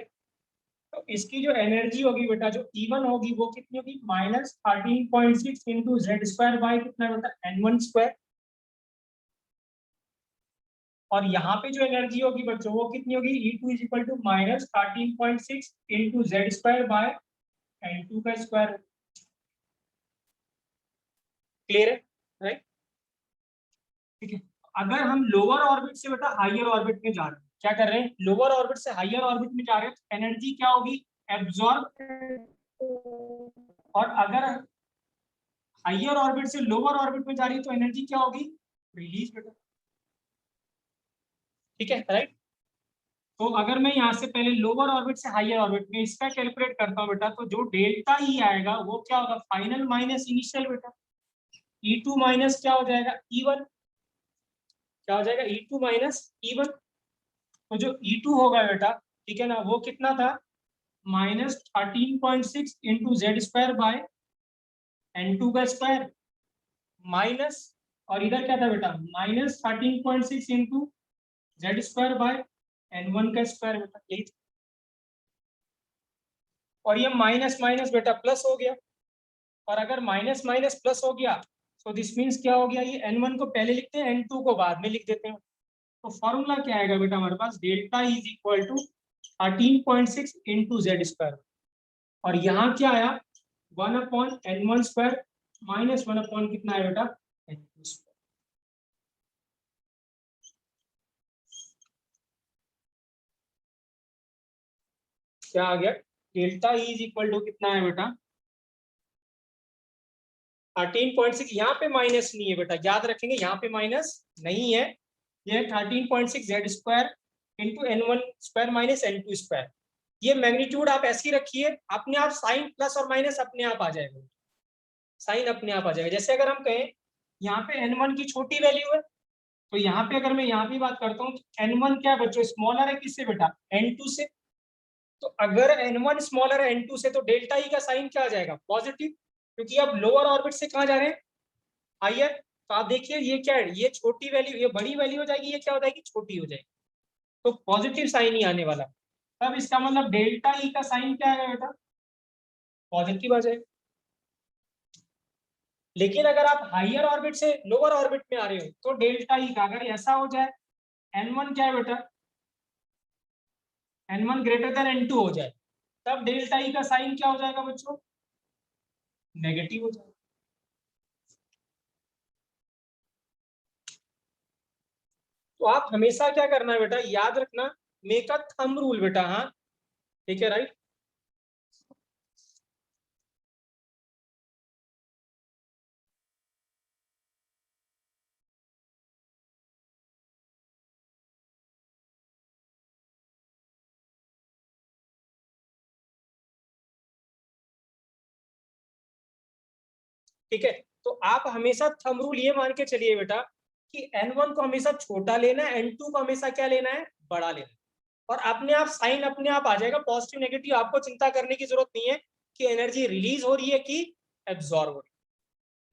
तो इसकी जो एनर्जी होगी बेटा, जो E1 होगी वो कितनी होगी, -13.6 इंटू Z² बाय कितना बेटा n1², और यहाँ पे जो एनर्जी होगी बच्चों वो कितनी होगी, E2 is equal to -13.6 into Z² by n2 का स्क्वायर। क्लियर है? राइट ठीक है, अगर हम लोअर ऑर्बिट से बेटा हायर ऑर्बिट में जा रहे हैं, क्या कर रहे हैं, लोअर ऑर्बिट से हायर ऑर्बिट में जा रहे हैं, तो एनर्जी क्या होगी, एब्जॉर्ब, और अगर हायर ऑर्बिट से लोअर ऑर्बिट में जा रही है तो एनर्जी क्या होगी, रिलीज बेटा। ठीक है, राइट। तो अगर मैं यहाँ से पहले लोअर ऑर्बिट से हायर ऑर्बिट में इसका कैलकुलेट करता हूँ बेटा, तो जो डेल्टा ई आएगा वो क्या होगा, फाइनल माइनस इनिशियल बेटा, E2 माइनस क्या हो जाएगा E1, क्या हो जाएगा E2 माइनस E1। तो जो E2 होगा बेटा, ठीक है ना, वो कितना था -13.6 इंटू Z² बाय n2 का स्क्वायर, माइनस, और इधर क्या था बेटा -13.6 इंटू Z² बाय n1 का स्क्वायर बेटा, यही था। और ये माइनस माइनस बेटा प्लस हो गया, और अगर माइनस माइनस प्लस हो गया तो दिस मीन्स क्या हो गया, ये n1 को पहले लिखते हैं, n2 को बाद में लिख देते हैं। तो फॉर्मूला क्या आएगा बेटा हमारे पास, delta is equal to 13.6 into Z², और यहाँ क्या आया 1/n1² माइनस 1/ कितना है बेटा n2²। क्या आ गया, डेल्टा इज इक्वल टू कितना है बेटा 13.6, यहाँ पे माइनस नहीं है बेटा, याद रखेंगे यहाँ पे माइनस नहीं है, ये 13.6 Z² into n1² minus n2²। ये मैग्नीट्यूड आप ऐसी रखिए, अपने आप साइन प्लस और माइनस अपने आप आ जाएगा, साइन अपने आप आ जाएगा। जैसे अगर हम कहें यहाँ पे n1 की छोटी वैल्यू है, तो यहाँ पे अगर मैं यहाँ पे बात करता हूँ तो n1 क्या बच्चों स्मॉलर है किससे बेटा, n2 से। तो अगर n1 स्मॉलर है n2 से, तो डेल्टा ई का साइन क्या आ जाएगा, पॉजिटिव, क्योंकि अब लोअर ऑर्बिट से कहाँ जा रहे हैं, हायर। तो आप देखिए ये क्या है, ये छोटी वैल्यू ये बड़ी वैल्यू हो जाएगी, ये क्या हो जाएगी छोटी हो जाएगी, तो पॉजिटिव साइन ही आने वाला। तब इसका मतलब डेल्टा ई का साइन क्या है बेटा, पॉजिटिव आ जाएगा। लेकिन अगर आप हाइयर ऑर्बिट से लोअर ऑर्बिट में आ रहे हो तो डेल्टा ई का अगर ऐसा हो जाए, n1 क्या है बेटा, n1 ग्रेटर देन n2 हो जाए, तब डेल्टा ई का साइन क्या हो जाएगा बच्चों, नेगेटिव हो जाएगा। तो आप हमेशा क्या करना है बेटा, याद रखना, मेक अ थंब रूल बेटा। हाँ ठीक है, राइट। ठीक है, तो आप हमेशा थंब रूल ये मान के चलिए बेटा कि n1 को हमेशा छोटा लेना है, n2 को हमेशा क्या लेना है, बड़ा लेना है, और अपने आप साइन अपने आप आ जाएगा पॉजिटिव नेगेटिव। आपको चिंता करने की जरूरत नहीं है कि एनर्जी रिलीज हो रही है कि एब्जॉर्ब हो रही है।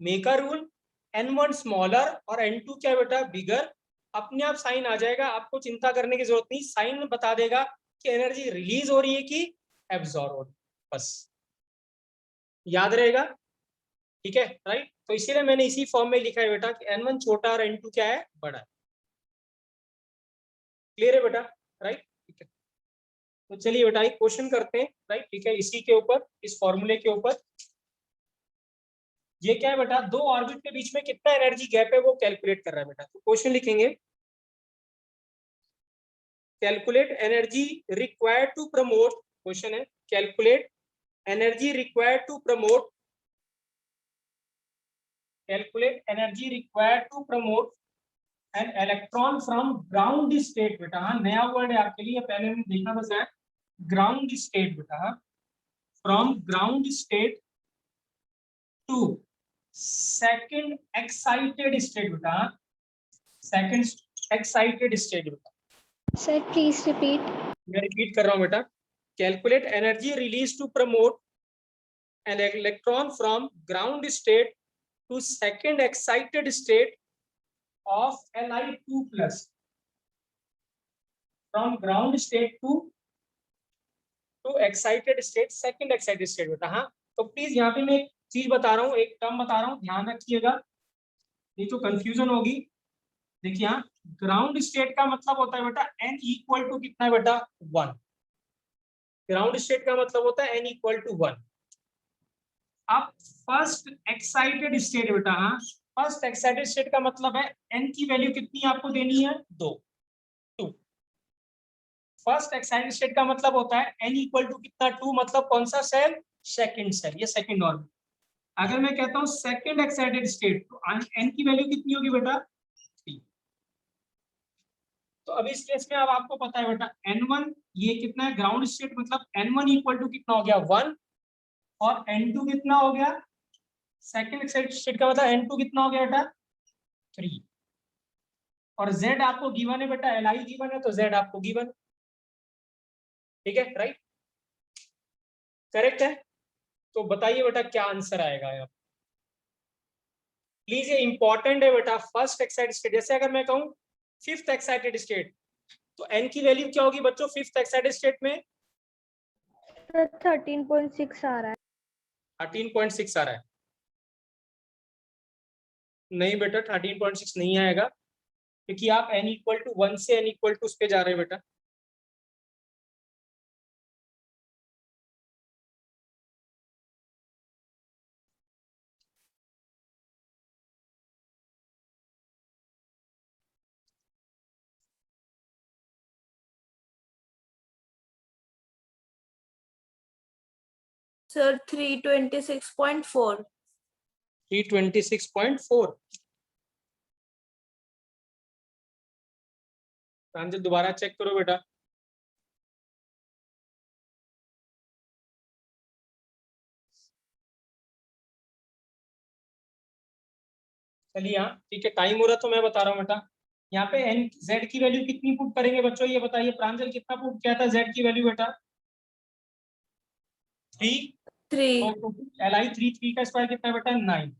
Make a rule, n1 smaller और n2 क्या बेटा, बिगर, अपने आप साइन आ जाएगा, आपको चिंता करने की जरूरत नहीं, साइन बता देगा कि एनर्जी रिलीज हो रही है कि एब्जॉर्ब हो रही है, बस याद रहेगा। ठीक है, राइट। तो इसीलिए मैंने इसी फॉर्म में लिखा है बेटा कि n1 छोटा और n2 क्या है, बड़ा है। क्लियर है बेटा, राइट। ठीक है, तो चलिए बेटा एक क्वेश्चन करते हैं, राइट। ठीक है, इसी के ऊपर, इस फॉर्मूले के ऊपर। ये क्या है बेटा, दो ऑर्बिट के बीच में कितना एनर्जी गैप है वो कैलकुलेट कर रहा है बेटा। तो क्वेश्चन लिखेंगे, calculate energy required to promote, question है calculate energy required to promote, calculate energy required to promote an electron from ground state बेटा। हाँ नया वर्ड है आपके लिए, पहले हमने देखा बस है, ग्राउंड स्टेट बेटा, from ground state to second excited state बेटा, सेकंड एक्साइटेड स्टेट बेटा। Sir, please repeat. मैं रिपीट कर रहा हूं बेटा, calculate energy release to promote an electron from ground state to second excited state of Li2 plus, from ground state to excited state, second excited state बेटा। हाँ तो प्लीज यहाँ पे मैं एक चीज बता रहा हूँ, एक टर्म बता रहा हूँ, ध्यान रखिएगा, नहीं तो कंफ्यूजन होगी। देखिए यहाँ ग्राउंड स्टेट का मतलब होता है बेटा n इक्वल टू कितना है बेटा, 1। ग्राउंड स्टेट का मतलब होता है n इक्वल टू 1। अब फर्स्ट एक्साइटेड स्टेट बेटा, हाँ फर्स्ट एक्साइटेड स्टेट का मतलब है n की वैल्यू कितनी आपको देनी है, 2। फर्स्ट एक्साइटेड स्टेट का मतलब होता है n इक्वल टू कितना, 2, मतलब कौन सा सेल, सेकंड सेल, ये सेकंड ऑर्बिट। अगर मैं कहता हूँ सेकंड एक्साइटेड स्टेट तो n की वैल्यू कितनी होगी बेटा, 3। तो अभी इस केस में अब आपको पता है बेटा n1 ये कितना है, ग्राउंड स्टेट, मतलब n1 इक्वल टू कितना हो गया, 1, और n2 कितना हो गया, सेकंड एक्साइटेड स्टेट का मतलब n2 कितना हो गया बेटा, 3। और z आपको गिवन है बेटा, Li गिवन है तो z आपको गिवन, ठीक है, राइट, करेक्ट है। तो बताइए बेटा क्या आंसर आएगा यहाँ, प्लीज ये इंपॉर्टेंट है बेटा। फर्स्ट एक्साइटेड स्टेट, जैसे अगर मैं कहूँ फिफ्थ एक्साइटेड स्टेट तो n की वैल्यू क्या होगी बच्चों, फिफ्थ एक्साइटेड स्टेट में 13.6 आ रहा है। 13.6 आ रहा है, नहीं बेटा 13.6 नहीं आएगा, क्योंकि आप n इक्वल टू 1 से n इक्वल टू उस पे जा रहे हैं बेटा। सर 326.4। 326.4। आंसर दोबारा चेक करो बेटा, चलिए यहाँ ठीक है, टाइम हो रहा तो मैं बता रहा हूँ बेटा। यहाँ पे n z की वैल्यू कितनी पुट करेंगे बच्चों, ये बताइए, प्रांजल कितना पुट किया था z की वैल्यू बेटा, 3। 3। तो Li 3 का स्क्वायर कितना है बेटा, 9।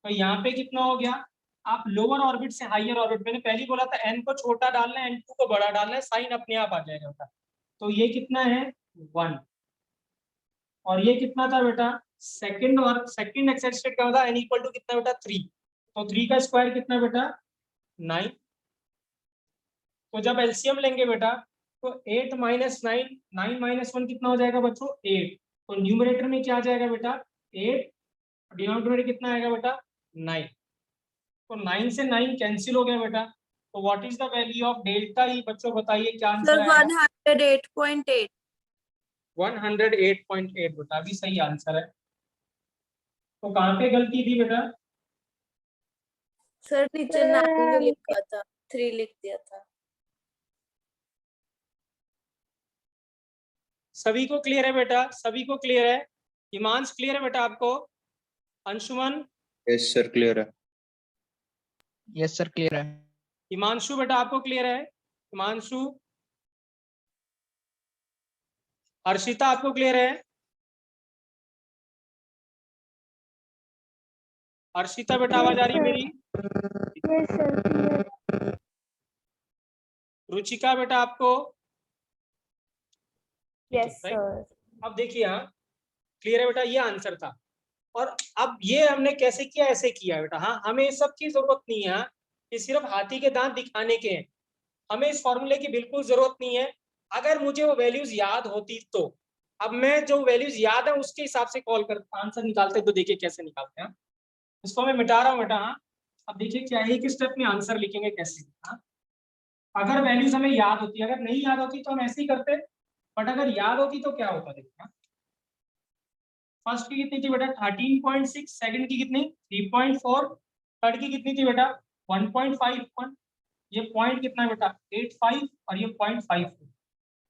तो यहाँ पे कितना हो गया, आप लोअर ऑर्बिट से हाइयर ऑर्बिट, मैंने पहले बोला था n को छोटा डालना है, n2 को बड़ा डालना है, साइन अपने आप आ जाएगा बेटा। तो ये कितना है 1, और ये कितना था बेटा सेकंड, और सेकंड एक्साइटेड स्टेट का मतलब n इक्वल टू कितना बेटा 3, तो 3 का स्क्वायर कितना बेटा 9। तो जब एलसीएम लेंगे बेटा तो 8 माइनस 9, 9 माइनस 1 कितना हो जाएगा बच्चों 8, तो न्यूमरेटर में क्या आ जाएगा बेटा 8, डिनोमिनेटर कितना आएगा बेटा 9, तो 9 से 9 कैंसिल हो गया बेटा, तो what is the value of delta E बच्चों बताइए क्या आंसर सर आएगा 108.8। 108.8 बेटा अभी सही आंसर है। तो कहाँ पे गलती थी बेटा सर नीचे 9 लिखा था, 3 लिख दिया था। सभी को क्लियर है बेटा, सभी को क्लियर है, हिमांश क्लियर है बेटा आपको, अंशुमन यस सर क्लियर है। यस सर क्लियर है। हिमांशु बेटा आपको क्लियर है, हिमांशु, हर्षिता आपको क्लियर है, हर्षिता बेटा आवाज आ रही है मेरी, Yes, sir. Clear. रुचिका बेटा आपको Yes, right? sir. अब देखिए हाँ क्लियर है बेटा, ये आंसर था। और अब ये हमने कैसे किया, ऐसे किया बेटा, हाँ हमें इस सब की जरूरत नहीं है, ये सिर्फ हाथी के दांत दिखाने के हैं, हमें इस फॉर्मूले की बिल्कुल जरूरत नहीं है। अगर मुझे वो वैल्यूज याद होती तो, अब मैं जो वैल्यूज याद है उसके हिसाब से कॉल कर आंसर निकालते, तो देखिए कैसे निकालते हैं। इसको मैं मिटा रहा हूँ बेटा, हाँ अब देखिए क्या है, एक स्टेप में आंसर लिखेंगे कैसे। हाँ अगर वैल्यूज हमें याद होती, अगर नहीं याद होती तो हम ऐसे ही करते, बट अगर याद होती तो क्या होता देखिए। फर्स्ट की कितनी थी बेटा 13.6, सेकंड की कितनी 3.4, थर्ड की कितनी थी बेटा 1.51, ये पॉइंट कितना है बेटा 85, और ये 0.54।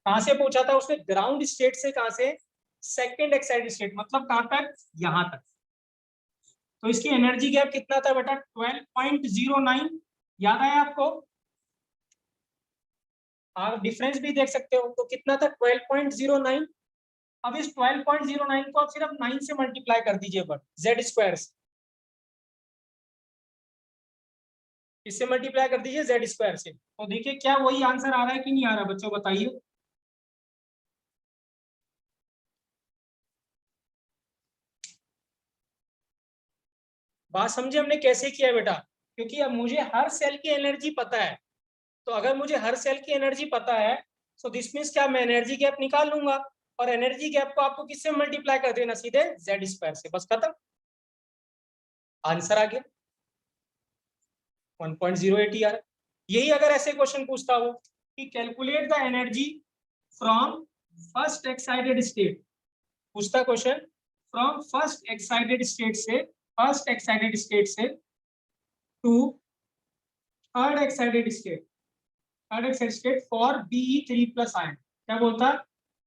कहां से पूछा था उसने, ग्राउंड स्टेट से, कहां से सेकंड एक्साइटेड स्टेट, मतलब कहां तक यहां तक। तो इसकी एनर्जी गैप कितना था बेटा 12.09, याद आया आपको, आप डिफरेंस भी देख सकते हो, तो कितना था 12.09। अब इस 12.09 को आप सिर्फ 9 से मल्टीप्लाई कर दीजिए बट जेड स्क्वायर से, इससे मल्टीप्लाई कर दीजिए जेड स्क्वायर से, तो देखिए क्या वही आंसर आ रहा है कि नहीं आ रहा बच्चों बताइए। बात समझे हमने कैसे किया बेटा, क्योंकि अब मुझे हर सेल की एनर्जी पता है, तो अगर मुझे हर सेल की एनर्जी पता है तो दिस मींस क्या, मैं एनर्जी गैप निकाल लूंगा, और एनर्जी गैप को आपको किससे मल्टीप्लाई कर देना, सीधे जेड स्क्वायर से, बस खत्म, आंसर आ गया 1.08 यार। यही अगर ऐसे क्वेश्चन पूछता हो कि calculate the energy from first excited state, पूछता question from first excited state से, फर्स्ट एक्साइटेड स्टेट से to third excited state, third excited state for Be3+ ion, क्या बोलता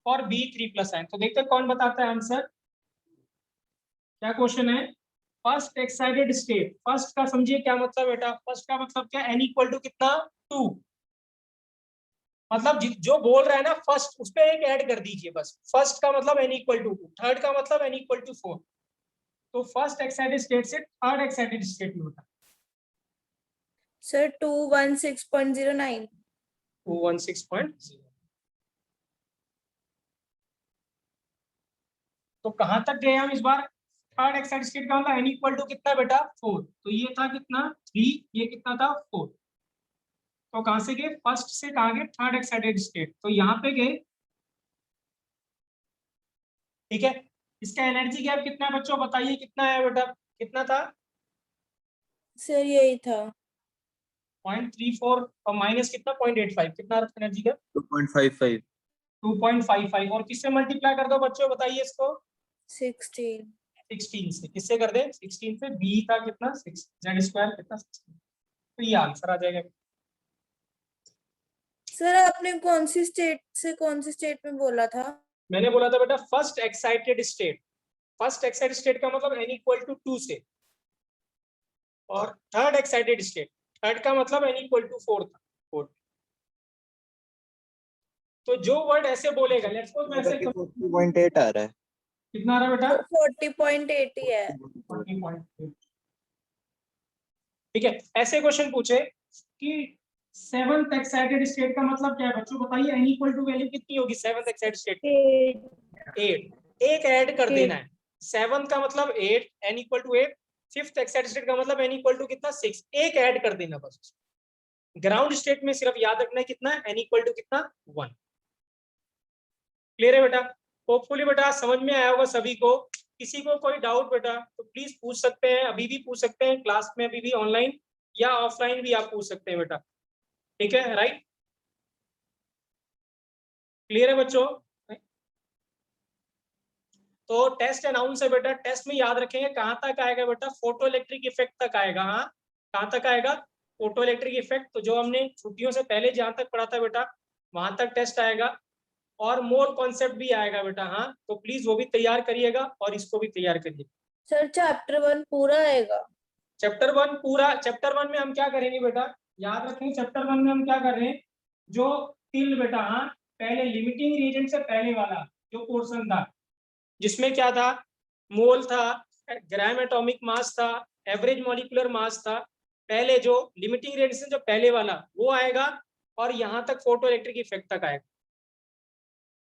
फॉर B3+ आयन। तो देखते हैं कौन बताता है आंसर, क्या क्वेश्चन है, फर्स्ट एक्साइटेड स्टेट, फर्स्ट का समझिए क्या मतलब बेटा, फर्स्ट का मतलब क्या, n इक्वल टू कितना 2, मतलब जो बोल रहा है ना फर्स्ट, उस पे एक ऐड कर दीजिए बस, फर्स्ट का मतलब n इक्वल टू 2, थर्ड का मतलब n इक्वल टू 4, तो फर्स्ट एक्साइटेड स्टेट से थर्ड एक्साइटेड स्टेट में होता है सर 216.09। 216.0। तो कहां तक गए हम इस बार, थर्ड एक्साइटेड स्टेट का मतलब n इक्वल टू कितना बेटा 4, तो ये था कितना 3, ये कितना था 4, तो कहां से गए, फर्स्ट से कहां गए थर्ड एक्साइटेड स्टेट, तो यहाँ पे गए, ठीक है। इसका एनर्जी गैप कितना है बच्चों बताइए, कितना है बेटा, कितना था सर यही था 0.34 और माइनस कितना 0.85, कितना एनर्जी गैप 2.55 2.55, और किससे मल्टीप्लाई कर दो बच्चों बताइए इसको 16। 16 से, किससे कर दे 16 से, बी का कितना 6, जेड स्क्वायर कितना 16, तो ये आंसर आ जाएगा। सर आपने कौन सी स्टेट से कौन सी स्टेट में बोला था, मैंने बोला था बेटा first excited state, first excited state का मतलब n इक्वल टू 2 से, और थर्ड एक्साइटेड स्टेट, थर्ड का मतलब n इक्वल टू 4 था 4। तो जो वर्ड ऐसे बोलेगा, लेट्स सपोज मैं ऐसे 40.8 आ रहा है। कितना आ रहा है बेटा 40.8 ही है। 40.8, ठीक है। ऐसे क्वेश्चन पूछे कि सेवंथ एक्साइटेड स्टेट का मतलब क्या है बच्चों बताइए, n इक्वल टू वैल्यू कितनी होगी सेवंथ एक्साइटेड स्टेट की? 8, एक ऐड कर देना है। सेवंथ का मतलब 8, n equal to 8, fifth excited state का मतलब n इक्वल टू कितना 6, एक ऐड कर देना बस। ग्राउंड स्टेट में सिर्फ याद रखना है कितना, n इक्वल टू कितना 1। क्लियर है बेटा? होपफुली बेटा समझ में आया होगा सभी को। किसी को कोई डाउट बेटा तो प्लीज पूछ सकते हैं, अभी भी पूछ सकते हैं, क्लास में अभी भी ऑनलाइन या ऑफलाइन भी आप पूछ सकते हैं बेटा, ठीक है, राइट? क्लियर है बच्चों? तो टेस्ट अनाउंस है बेटा, टेस्ट में याद रखेंगे कहां तक आएगा बेटा, फोटो इलेक्ट्रिक इफेक्ट तक आएगा। हाँ, कहां तक आएगा? Photo electric effect. तो जो हमने छुट्टियों से पहले जहां तक पढ़ा था बेटा वहां तक टेस्ट आएगा, और मोल कॉन्सेप्ट भी आएगा बेटा। हाँ, तो प्लीज वो भी तैयार करिएगा और इसको भी तैयार करिए। सर चैप्टर 1 पूरा आएगा? चैप्टर 1 पूरा, चैप्टर 1 में हम क्या करेंगे बेटा, याद रखें चैप्टर 1 में हम क्या कर रहे हैं, जो टिल बेटा, हाँ पहले लिमिटिंग रीजन से पहले वाला जो पोर्शन था जिसमें क्या था, मोल था, ग्राम एटॉमिक मास था, एवरेज मॉलिक्यूलर मास था, पहले जो लिमिटिंग रीजन जो पहले वाला वो आएगा, और यहाँ तक फोटो इलेक्ट्रिक इफेक्ट तक आएगा।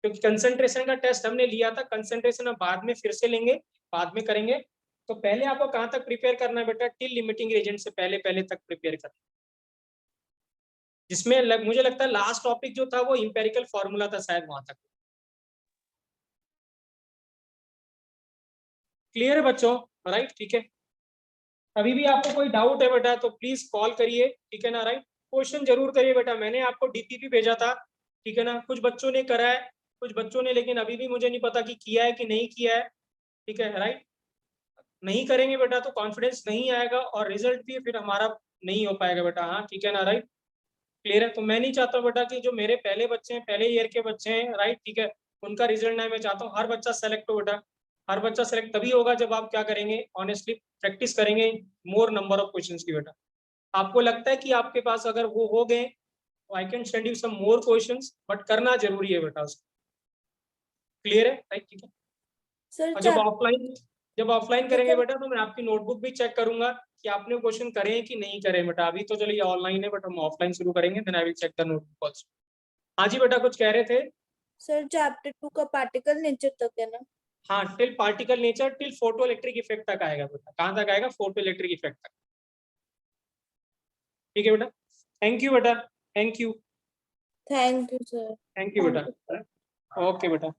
क्योंकि कंसंट्रेशन का टेस्ट हमने लिया था, कंसंट्रेशन हम बाद में फिर से लेंगे, बाद में करेंगे। तो पहले आपको कहां तक प्रिपेयर करना है बेटा, टिल लिमिटिंग एजेंट से पहले पहले तक प्रिपेयर करना, जिसमें मुझे लगता है लास्ट टॉपिक जो था वो इंपेरिकल फॉर्मूला था शायद वहां तक। क्लियर है बच्चों? राइट, ठीक है। अभी भी आपको कोई डाउट है बेटा तो प्लीज कॉल करिए, ठीक है ना, राइट? क्वेश्चन जरूर करिए बेटा, मैंने आपको डीपीपी भेजा था, ठीक है ना, कुछ बच्चों ने करा है, कुछ बच्चों ने लेकिन अभी भी मुझे नहीं पता कि किया है कि नहीं किया है, ठीक है, राइट? नहीं करेंगे बेटा तो कॉन्फिडेंस नहीं आएगा और रिजल्ट भी फिर हमारा नहीं हो पाएगा बेटा। हाँ, ठीक है ना, राइट? क्लियर है? तो मैं नहीं चाहता बेटा कि जो मेरे पहले बच्चे हैं, पहले ईयर के बच्चे हैं, राइट, ठीक है, उनका रिजल्ट ना, मैं चाहता हूँ हर बच्चा सेलेक्ट हो बेटा। हर बच्चा सेलेक्ट तभी होगा जब आप क्या करेंगे, ऑनेस्टली प्रैक्टिस करेंगे मोर नंबर ऑफ क्वेश्चंस की बेटा। आपको लगता है कि आपके पास अगर वो हो गए तो I can send you some more questions, but करना जरूरी है बेटा उसको। क्लियर है? राइट, ठीक है। सर और जब ऑफलाइन करेंगे बेटा तो मैं आपकी नोटबुक भी चेक करूंगा कि आपने क्वेश्चन करे हैं कि नहीं करे बेटा। अभी तो चलिए ऑनलाइन है बट हम ऑफलाइन शुरू करेंगे, then I will check the notebook also. हाँ जी बेटा, कुछ कह रहे थे? सर चैप्टर 2 का पार्टिकल नेचर तक है ना? हाँ, till particle nature, till photo electric effect तक आएगा बेटा। कहाँ तक आएगा? फोटो इलेक्ट्रिक इफेक्ट तक। ठीक है बेटा, थैंक यू बेटा, thank you, thank you sir. Thank you बेटा, ओके बेटा।